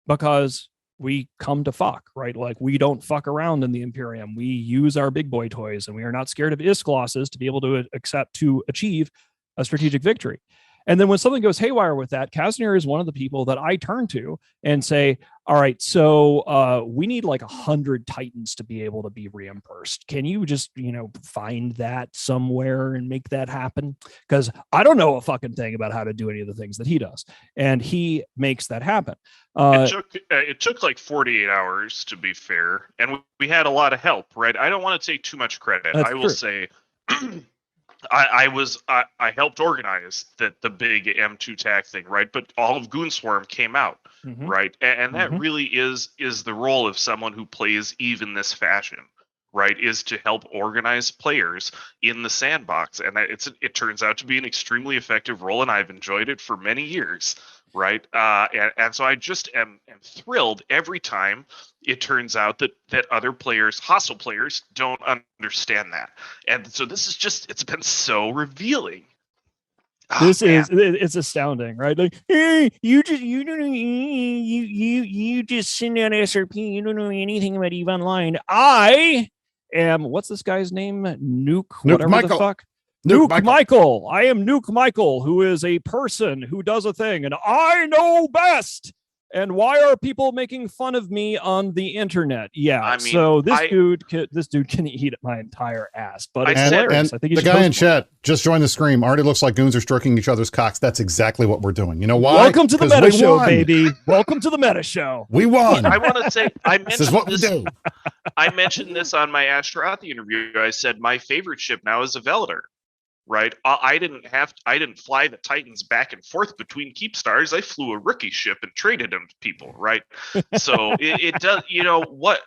because we come to fuck, right? Like, we don't fuck around in the Imperium. We use our big boy toys, and we are not scared of ISK losses to be able to achieve a strategic victory. And then when something goes haywire with that, Casimir is one of the people that I turn to and say, all right, so we need like 100 Titans to be able to be reimbursed. Can you just, find that somewhere and make that happen? Because I don't know a fucking thing about how to do any of the things that he does. And he makes that happen. It took like 48 hours, to be fair. And we had a lot of help, right? I don't want to take too much credit. That's I will true. say... I helped organize the big M2 TAC thing, right? But all of Goonswarm came out, right? And that really is the role of someone who plays even this fashion, right? Is to help organize players in the sandbox, and it turns out to be an extremely effective role, and I've enjoyed it for many years, right? And so I just am thrilled every time it turns out that other players, hostile players, don't understand that. And so this is it's been so revealing. It's astounding, right? Like, hey, you just send out SRP. You don't know anything about EVE Online. I am, what's this guy's name? Nuke whatever Michael. The fuck. Nuke Michael. I am Nuke Michael, who is a person who does a thing, and I know best. And why are people making fun of me on the internet? Yeah, I mean, so this dude can eat my entire ass. But it's hilarious. I think the guy in chat just joined the stream. Already looks like goons are stroking each other's cocks. That's exactly what we're doing. You know why? Welcome to the meta show, baby. Welcome to the meta show. We won. I want to say this is what we do. I mentioned this on my Ashtaroth interview. I said my favorite ship now is a Velador. Right, I didn't fly the Titans back and forth between keep stars. I flew a rookie ship and traded them to people. Right, so it does. You know what?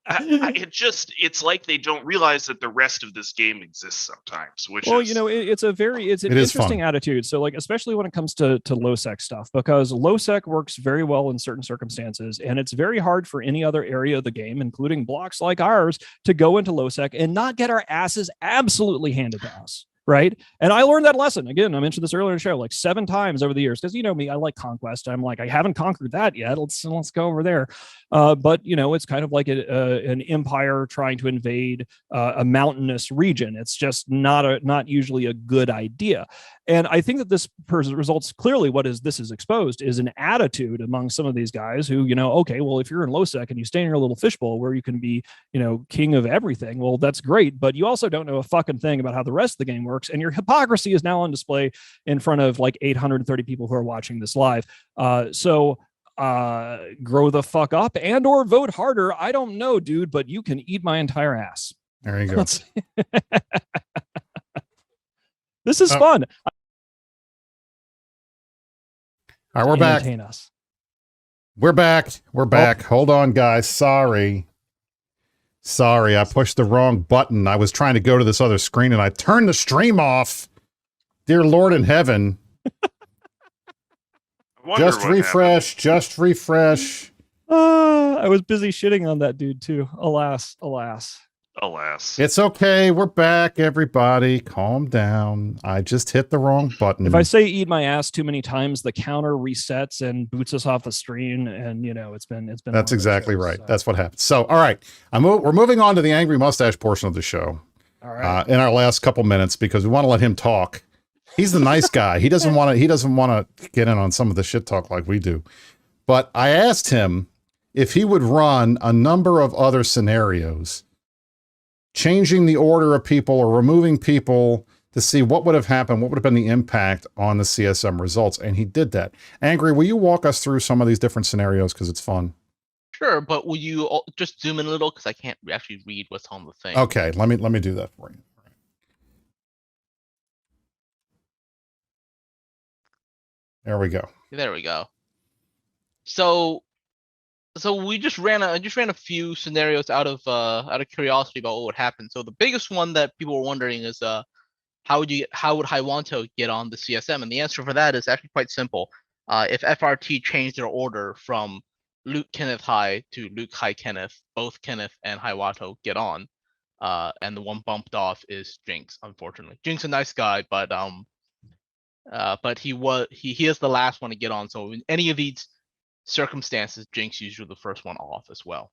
It's like they don't realize that the rest of this game exists sometimes. Which it's an interesting attitude. So like, especially when it comes to Lowsec stuff, because Lowsec works very well in certain circumstances, and it's very hard for any other area of the game, including blocks like ours, to go into Lowsec and not get our asses absolutely handed to us. Right. And I learned that lesson. Again, I mentioned this earlier in the show, like 7 times over the years, because you know me, I like conquest. I'm like, I haven't conquered that yet. Let's go over there. But it's kind of like an empire trying to invade a mountainous region. It's just not usually a good idea. And I think that this results clearly this is exposed is an attitude among some of these guys who, okay, well, if you're in Lowsec and you stay in your little fishbowl where you can be, king of everything, well, that's great. But you also don't know a fucking thing about how the rest of the game works. And your hypocrisy is now on display in front of like 830 people who are watching this live. So grow the fuck up and or vote harder. I don't know, dude, but you can eat my entire ass. There you go. This is fun. All right, we're back. Us. We're back. Hold on, guys. Sorry, I pushed the wrong button. I was trying to go to this other screen and I turned the stream off. Dear Lord in heaven. Just refresh. I was busy shitting on that dude too. Alas. It's okay. We're back, everybody. Calm down. I just hit the wrong button. If I say eat my ass too many times, the counter resets and boots us off the screen. And it's been. That's exactly right. So. That's what happens. So, all right. We're moving on to the Angry Mustache portion of the show. All right. In our last couple minutes, because we want to let him talk. He's the nice guy. He doesn't want to get in on some of the shit talk like we do. But I asked him if he would run a number of other scenarios, changing the order of people or removing people to see what would have happened, what would have been the impact on the CSM results. And he did that. Angry, will you walk us through some of these different scenarios? Because it's fun. Sure, but will you just zoom in a little because I can't actually read what's on the thing. Okay, let me do that for you. There we go. There we go. So we just ran a few scenarios out of curiosity about what would happen. So the biggest one that people were wondering is how would Haiwanto get on the CSM? And the answer for that is actually quite simple. If FRT changed their order from Luke Kenneth High to Luke High Kenneth, both Kenneth and Haiwanto get on. And the one bumped off is Jinx, unfortunately. Jinx a nice guy, but he is the last one to get on. So in any of these circumstances, Jinx usually the first one off as well.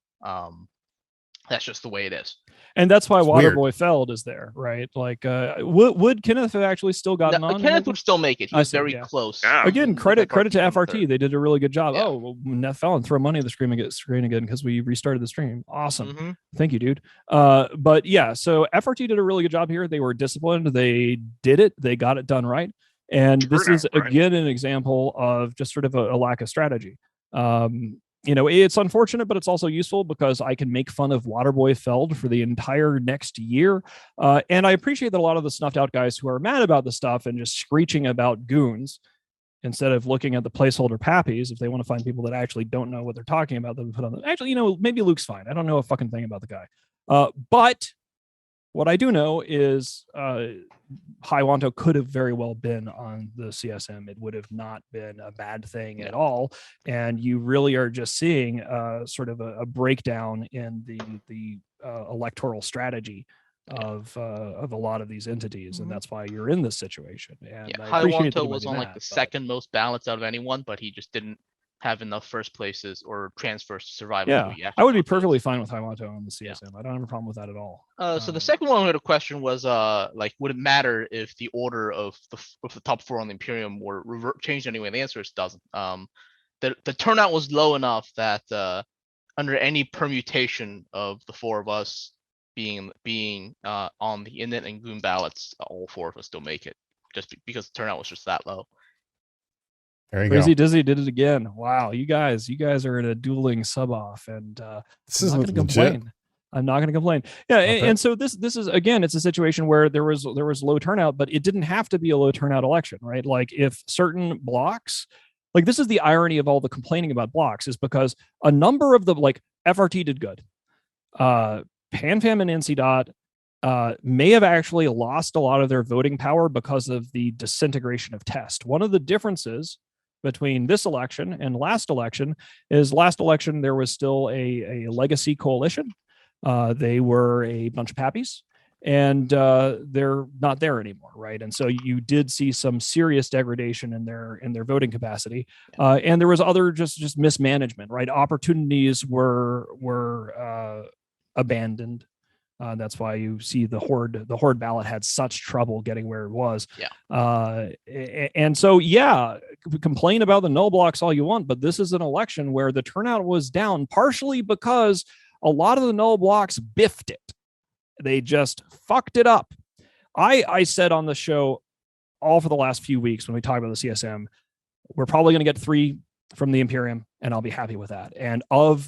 That's just the way it is. And that's why Weird. Waterboy Feld is there, right? Like, would Kenneth have actually still gotten on? Kenneth would still make it. He was very yeah. close. Yeah. Again, credit to FRT. They did a really good job. Yeah. Oh, well, Neth Fallon, throw money at the screen again because we restarted the stream. Awesome. Thank you, dude. But yeah, so FRT did a really good job here. They were disciplined. They did it. They got it done right. And this is, again, an example of just sort of a lack of strategy. You know, it's unfortunate, but it's also useful because I can make fun of Waterboy Feld for the entire next year. And I appreciate that a lot of the snuffed out guys who are mad about the stuff and just screeching about goons instead of looking at the placeholder pappies, if they want to find people that actually don't know what they're talking about, then put on them. Actually, you know, maybe Luke's fine. I don't know a fucking thing about the guy. But what I do know is Haiwanto could have very well been on the CSM. It would have not been a bad thing at all. And you really are just seeing sort of a breakdown in the electoral strategy of a lot of these entities, and that's why you're in this situation. And Haiwanto was on like the second most ballots out of anyone, but he just didn't have enough first places or transfers to survive. Yeah, I would be perfectly fine with Haiwanto on the CSM. I don't have a problem with that at all. So the second one we had a question was like, would it matter if the order of the top four on the Imperium were changed anyway? The answer is doesn't. The turnout was low enough that under any permutation of the four of us being on the Init and Goon ballots, all four of us still make it, just because the turnout was just that low. There you Crazy go. Dizzy did it again. Wow, you guys are in a dueling sub off, and This I'm is not going to complain. I'm not going to complain. Yeah, Okay. and so this is, again, it's a situation where there was low turnout, but it didn't have to be a low turnout election, right? Like if certain blocks, like this is the irony of all the complaining about blocks, is because a number of the, like FRT did good. PanFam and NC Dot may have actually lost a lot of their voting power because of the disintegration of test. One of the differences between this election and last election is last election there was still a legacy coalition. They were a bunch of pappies, and they're not there anymore, right? And so you did see some serious degradation in their voting capacity, and there was other just mismanagement, right? Opportunities were abandoned. That's why you see the horde ballot had such trouble getting where it was. And so, yeah, complain about the null blocks all you want, but this is an election where the turnout was down partially because a lot of the null blocks biffed it. They just fucked it up. I said on the show all for the last few weeks when we talked about the CSM, we're probably going to get 3 from the Imperium, and I'll be happy with that. And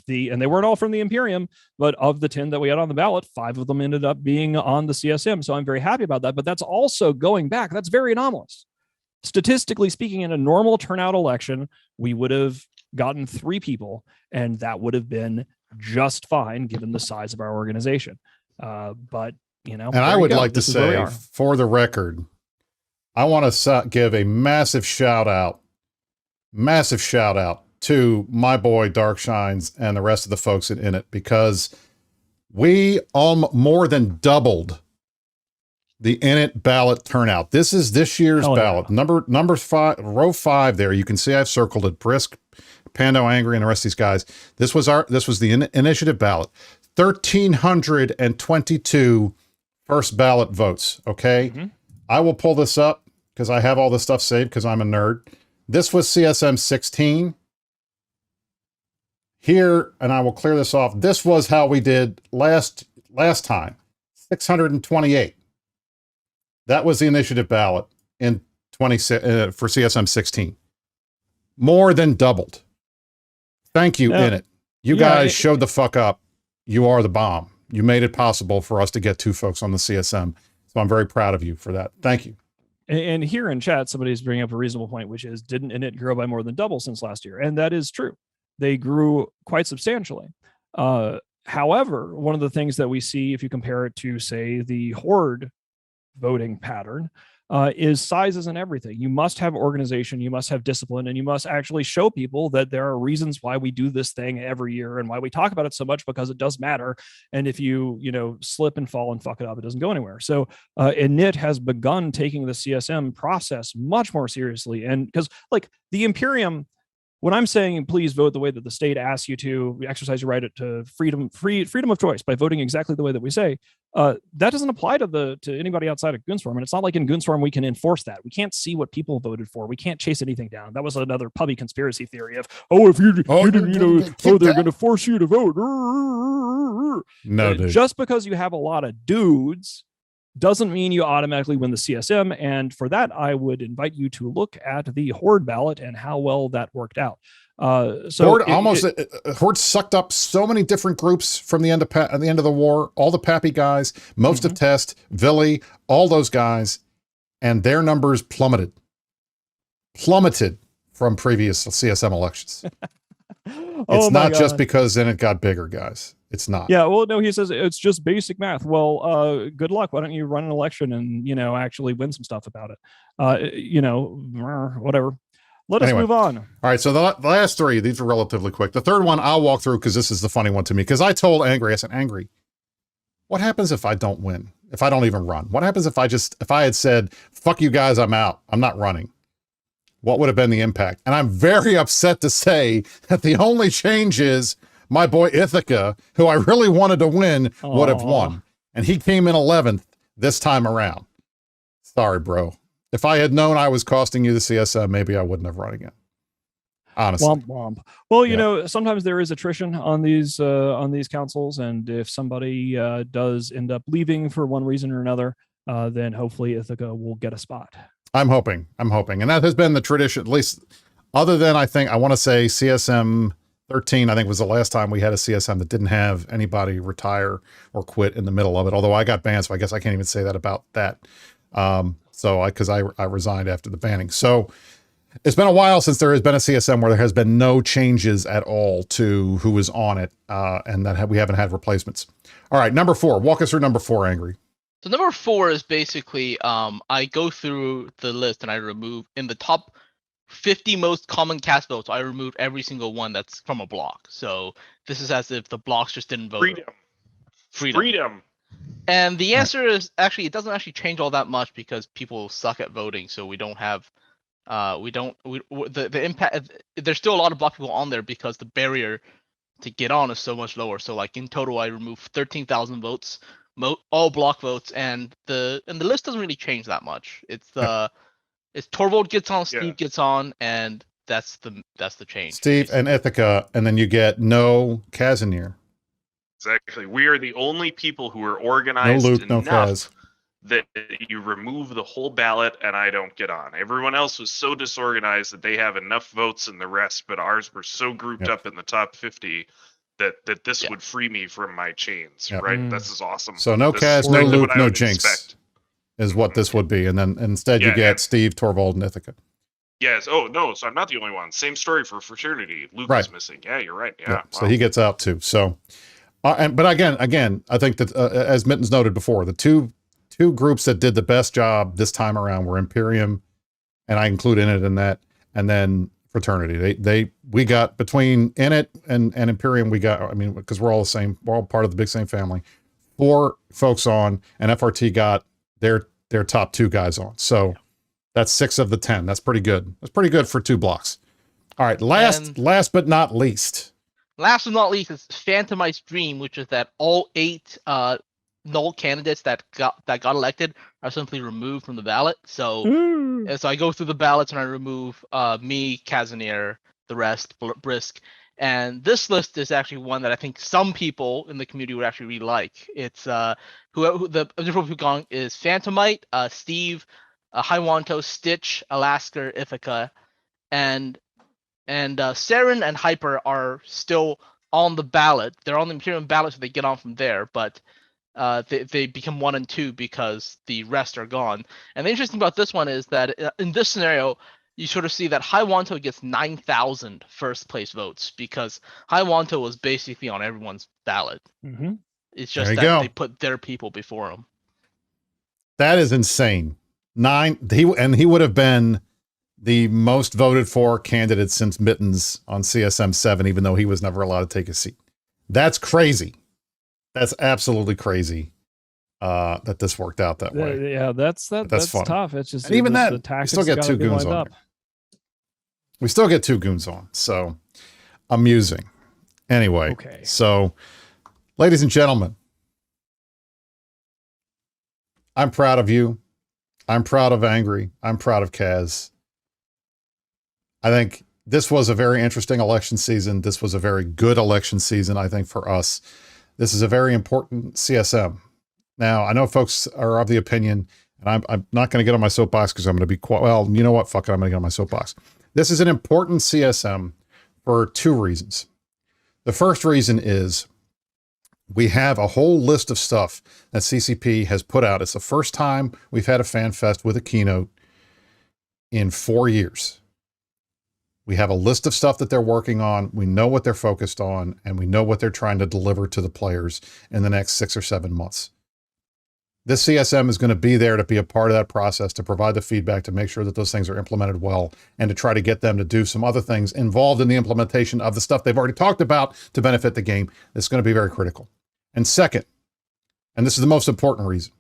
they weren't all from the Imperium, but of the 10 that we had on the ballot, 5 of them ended up being on the CSM. So I'm very happy about that. But that's also going back. That's very anomalous. Statistically speaking, in a normal turnout election, we would have gotten 3 people, and that would have been just fine given the size of our organization. But, you know, and I would like to say, for the record, I want to give a massive shout out to my boy Darkshines and the rest of the folks in it, because we more than doubled the Init ballot turnout. This is this year's ballot. Number 5, row 5 there. You can see I've circled it. Brisc, Pando, Angry, and the rest of these guys. This was the initiative ballot. 1,322 first ballot votes. Okay. Mm-hmm. I will pull this up because I have all this stuff saved because I'm a nerd. This was CSM 16 here, and I will clear this off. This was how we did last time, 628. That was the initiative ballot in for CSM 16. More than doubled. Thank you, Init. You guys showed the fuck up. You are the bomb. You made it possible for us to get 2 folks on the CSM. So I'm very proud of you for that. Thank you. And here in chat, somebody's bringing up a reasonable point, which is, didn't init grow by more than double since last year? And that is true. They grew quite substantially. However, one of the things that we see, if you compare it to, say, the Horde voting pattern, is size isn't everything. You must have organization, you must have discipline, and you must actually show people that there are reasons why we do this thing every year and why we talk about it so much, because it does matter. And if you slip and fall and fuck it up, it doesn't go anywhere. So init has begun taking the CSM process much more seriously. And because like the Imperium, when I'm saying please vote the way that the state asks you to, exercise your right to freedom of choice by voting exactly the way that we say, that doesn't apply to anybody outside of Goonswarm. And it's not like in Goonswarm we can enforce that. We can't see what people voted for. We can't chase anything down. That was another pubby conspiracy theory of, if you didn't, they're going to force you to vote. No, dude. Just because you have a lot of dudes doesn't mean you automatically win the CSM. And for that, I would invite you to look at the Horde ballot and how well that worked out. So Horde sucked up so many different groups from the end of the war, all the Pappy guys, most of Test, Villy, all those guys, and their numbers plummeted from previous CSM elections. It's not just because then it got bigger, guys. It's not. Yeah, well, no, he says it's just basic math. Well, good luck. Why don't you run an election and, actually win some stuff about it? Whatever. Let us move on. All right, so the last 3, these are relatively quick. The third one I'll walk through because this is the funny one to me. Because I told Angry, I said, Angry, what happens if I don't win? If I don't even run? What happens if I had said, fuck you guys, I'm out. I'm not running. What would have been the impact? And I'm very upset to say that the only change is my boy Ithaca, who I really wanted to win, would have won. And he came in 11th this time around. Sorry, bro. If I had known I was costing you the CSM, maybe I wouldn't have run again. Honestly. Womp womp. Well, sometimes there is attrition on these councils, and if somebody does end up leaving for one reason or another, then hopefully Ithaca will get a spot. I'm hoping. And that has been the tradition, at least other than I want to say CSM 13, I think was the last time we had a CSM that didn't have anybody retire or quit in the middle of it. Although I got banned, so I guess I can't even say that about that. Because I resigned after the banning. So it's been a while since there has been a CSM where there has been no changes at all to who is on it, and that we haven't had replacements. All right, number 4. Walk us through number 4, Angry. So number 4 is basically I go through the list and I remove in the top 50 most common cast votes. I remove every single one that's from a block. So this is as if the blocks just didn't vote. Freedom. And the answer is actually, it doesn't actually change all that much because people suck at voting. So we don't have, the impact. There's still a lot of block people on there because the barrier to get on is so much lower. So like in total, I remove 13,000 votes, all block votes, and the list doesn't really change that much. It's Torvald gets on, Steve gets on, and that's the change. Steve and Ithaca, and then you get no Kazanir. Exactly. We are the only people who are organized enough that you remove the whole ballot and I don't get on. Everyone else was so disorganized that they have enough votes in the rest, but ours were so grouped up in the top 50 that this would free me from my chains, right? This is awesome. So no Kaz, no Luke, no Jinx is what this would be. And then instead you get Steve, Torvald, and Ithaca. Yes. Oh, no. So I'm not the only one. Same story for fraternity. Luke is missing. Yeah, you're right. Yeah. Wow. So he gets out too. So, but again, I think that as Mittens noted before, the two groups that did the best job this time around were Imperium, and I include Init in that, and then fraternity. We got between Init and Imperium, we got, I mean, because we're all the same, we're all part of the big same family. 4 folks on, and FRT got their top 2 guys on. So that's 6 of the 10. That's pretty good. That's pretty good for 2 blocks. All right, last but not least. Last but not least is Phantomite's Dream, which is that all 8 null candidates that got elected are simply removed from the ballot. So I go through the ballots and I remove me, Kazanir, the rest, Brisc. And this list is actually one that I think some people in the community would actually really like. It's who the original people gone is Phantomite, Steve, Hywanto, Stitch, Alaska, Ithaca, and Saren and Hyper are still on the ballot. They're on the Imperium ballot, so they get on from there. But they become 1 and 2 because the rest are gone. And the interesting about this one is that in this scenario, you sort of see that High Wanto gets 9,000 first place votes because High Wanto was basically on everyone's ballot. Mm-hmm. It's There just you that go. they put their people before him. That is insane. He would have been the most voted for candidate since Mittens on CSM 7, even though he was never allowed to take a seat. That's crazy. That's absolutely crazy that this worked out that way. Yeah, that's funny. tough. It's just And even the that, we tactics still get gotta two be goons lined on up. there. We still get 2 goons on. So amusing. Anyway, Okay. So ladies and gentlemen, I'm proud of you. I'm proud of Angry. I'm proud of Kaz. I think this was a very interesting election season. This was a very good election season, I think, for us. This is a very important CSM. Now, I know folks are of the opinion, and I'm not going to get on my soapbox because I'm going to be quiet. Well, you know what? Fuck it. I'm going to get on my soapbox. This is an important CSM for 2 reasons. The first reason is we have a whole list of stuff that CCP has put out. It's the first time we've had a fan fest with a keynote in 4 years. We have a list of stuff that they're working on. We know what they're focused on, and we know what they're trying to deliver to the players in the next 6 or 7 months. This CSM is going to be there to be a part of that process, to provide the feedback, to make sure that those things are implemented well, and to try to get them to do some other things involved in the implementation of the stuff they've already talked about to benefit the game. It's going to be very critical. And second, and this is the most important reason,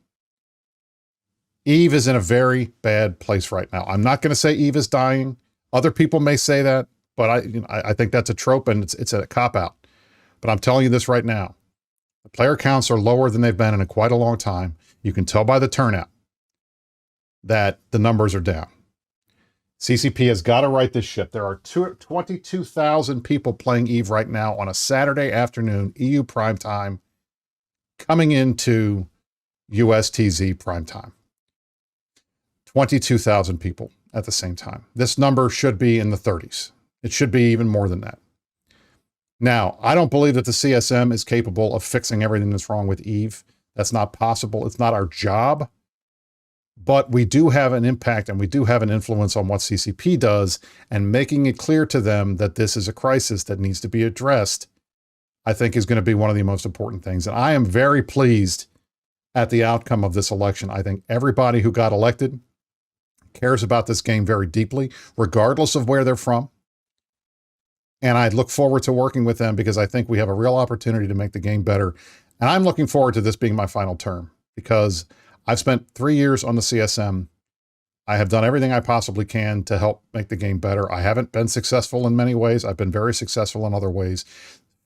Eve is in a very bad place right now. I'm not going to say Eve is dying. Other people may say that, but I think that's a trope and it's a cop-out. But I'm telling you this right now. The player counts are lower than they've been in quite a long time. You can tell by the turnout that the numbers are down. CCP has got to right this ship. There are 22,000 people playing Eve right now on a Saturday afternoon, EU prime time, coming into USTZ prime time. 22,000 people at the same time. This number should be in the 30s. It should be even more than that. Now, I don't believe that the CSM is capable of fixing everything that's wrong with Eve. That's not possible. It's not our job. But we do have an impact and we do have an influence on what CCP does, and making it clear to them that this is a crisis that needs to be addressed, I think is going to be one of the most important things. And I am very pleased at the outcome of this election. I think everybody who got elected cares about this game very deeply, regardless of where they're from. And I look forward to working with them because I think we have a real opportunity to make the game better. And I'm looking forward to this being my final term because I've spent 3 years on the CSM. I have done everything I possibly can to help make the game better. I haven't been successful in many ways. I've been very successful in other ways.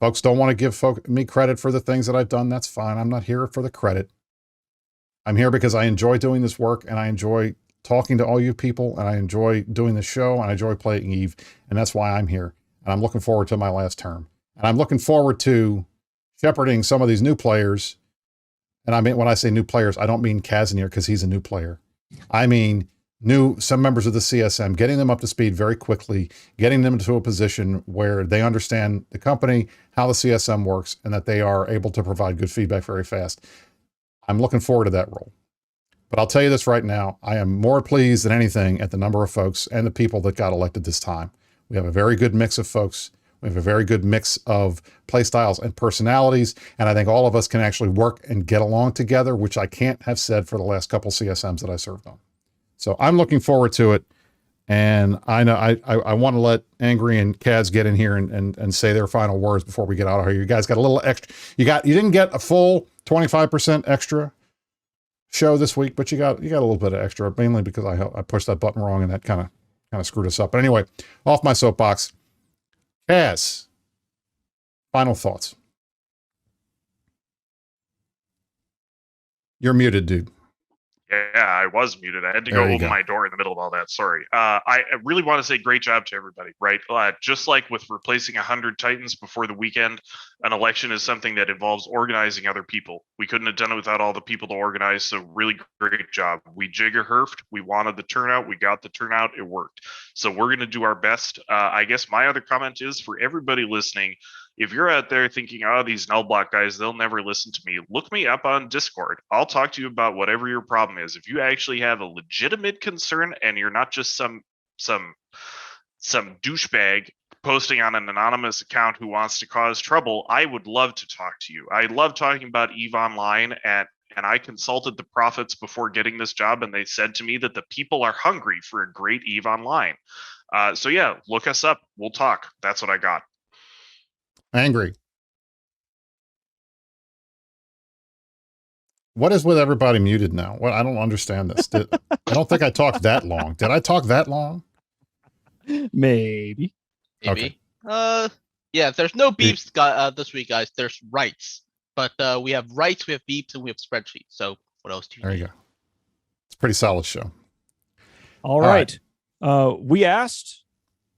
Folks don't want to give me credit for the things that I've done. That's fine. I'm not here for the credit. I'm here because I enjoy doing this work and I enjoy talking to all you people and I enjoy doing the show and I enjoy playing Eve. And that's why I'm here. And I'm looking forward to my last term. And I'm looking forward to shepherding some of these new players. And I mean, when I say new players, I don't mean Kazanir because he's a new player. I mean some members of the CSM, getting them up to speed very quickly, getting them to a position where they understand the company, how the CSM works, and that they are able to provide good feedback very fast. I'm looking forward to that role. But I'll tell you this right now, I am more pleased than anything at the number of folks and the people that got elected this time. We have a very good mix of folks. We have a very good mix of play styles and personalities. And I think all of us can actually work and get along together, which I can't have said for the last couple CSMs that I served on. So I'm looking forward to it. And I know I want to let Angry and Kaz get in here and say their final words before we get out of here. You guys got a little extra. You didn't get a full 25% extra show this week, but you got a little bit of extra, mainly because I pushed that button wrong and that kind of screwed us up. But anyway, off my soapbox. Kaz, final thoughts. You're muted, dude. Yeah, I was muted. I had to There go you open go. my door in the middle of all that. Sorry. I really want to say great job to everybody, right? Just like with replacing 100 Titans before the weekend, an election is something that involves organizing other people. We couldn't have done it without all the people to organize, so really great job. We jigger-herfed. We wanted the turnout. We got the turnout. It worked. So we're going to do our best. I guess my other comment is for everybody listening, if you're out there thinking, oh, these null block guys, they'll never listen to me, look me up on Discord. I'll talk to you about whatever your problem is. If you actually have a legitimate concern and you're not just some douchebag posting on an anonymous account who wants to cause trouble, I would love to talk to you. I love talking about EVE Online, and I consulted the prophets before getting this job, and they said to me that the people are hungry for a great EVE Online. So yeah, look us up. We'll talk. That's what I got. Angry. What is with everybody muted now? Well, I don't understand this. I don't think I talked that long. Did I talk that long? Maybe. Maybe. Okay. Yeah, there's no beeps this week, guys. There's rights. But we have rights, we have beeps, and we have spreadsheets. So what else do you need? There you go. It's a pretty solid show. All right. We asked,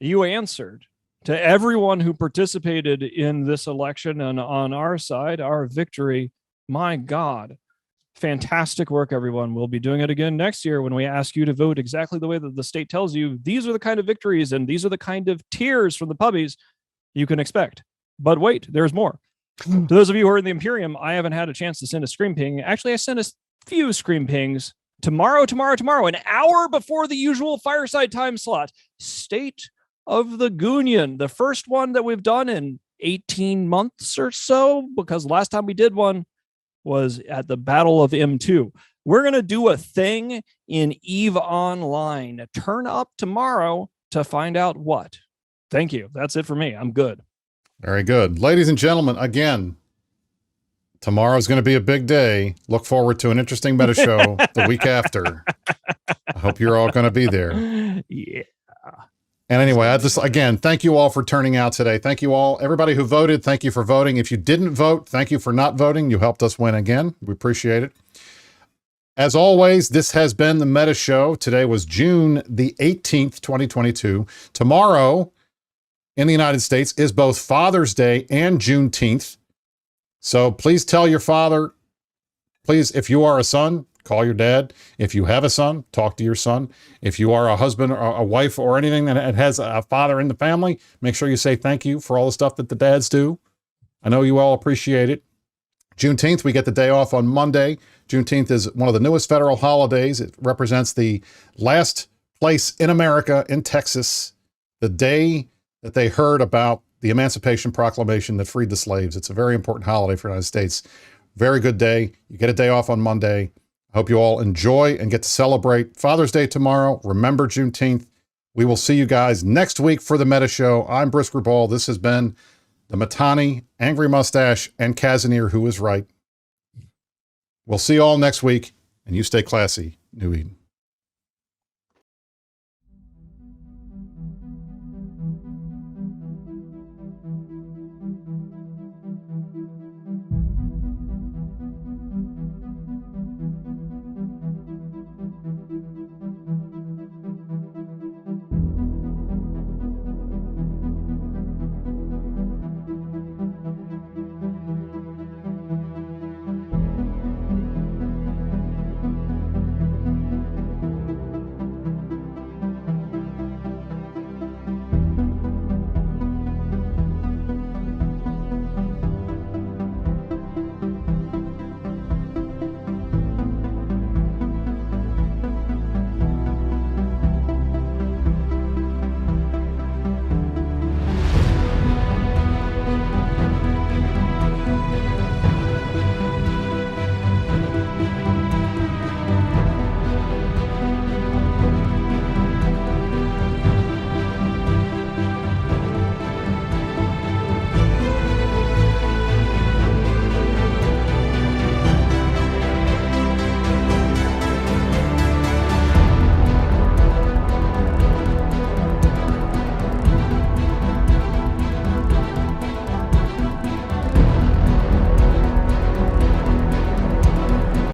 you answered. To everyone who participated in this election and on our side, our victory, my God, fantastic work, everyone. We'll be doing it again next year when we ask you to vote exactly the way that the state tells you. These are the kind of victories and these are the kind of tiers from the puppies you can expect. But wait, there's more. To those of you who are in the Imperium, I haven't had a chance to send a scream ping. Actually, I sent a few scream pings tomorrow, an hour before the usual Fireside time slot. State of the Goonion, the first one that we've done in 18 months or so, because last time we did one was at the Battle of M2. We're going to do a thing in EVE Online. Turn up tomorrow to find out what. Thank you. That's it for me. I'm good. Very good. Ladies and gentlemen, again, tomorrow's going to be a big day. Look forward to an interesting meta show the week after. I hope you're all going to be there. Yeah. And anyway, again, thank you all for turning out today. Thank you all. Everybody who voted, thank you for voting. If you didn't vote, thank you for not voting. You helped us win again. We appreciate it. As always, this has been the Meta Show. Today was June the 18th, 2022. Tomorrow in the United States is both Father's Day and Juneteenth. So please tell your father, please, if you are a son, call your dad. If you have a son, talk to your son. If you are a husband or a wife or anything that has a father in the family, make sure you say thank you for all the stuff that the dads do. I know you all appreciate it. Juneteenth, we get the day off on Monday. Juneteenth is one of the newest federal holidays. It represents the last place in America, in Texas, the day that they heard about the Emancipation Proclamation that freed the slaves. It's a very important holiday for the United States. Very good day. You get a day off on Monday. I hope you all enjoy and get to celebrate Father's Day tomorrow. Remember Juneteenth. We will see you guys next week for the Meta Show. I'm Brisc Rubal. This has been the Mittani, Angry Mustache, and Casimir, who is right. We'll see you all next week, and you stay classy, New Eden.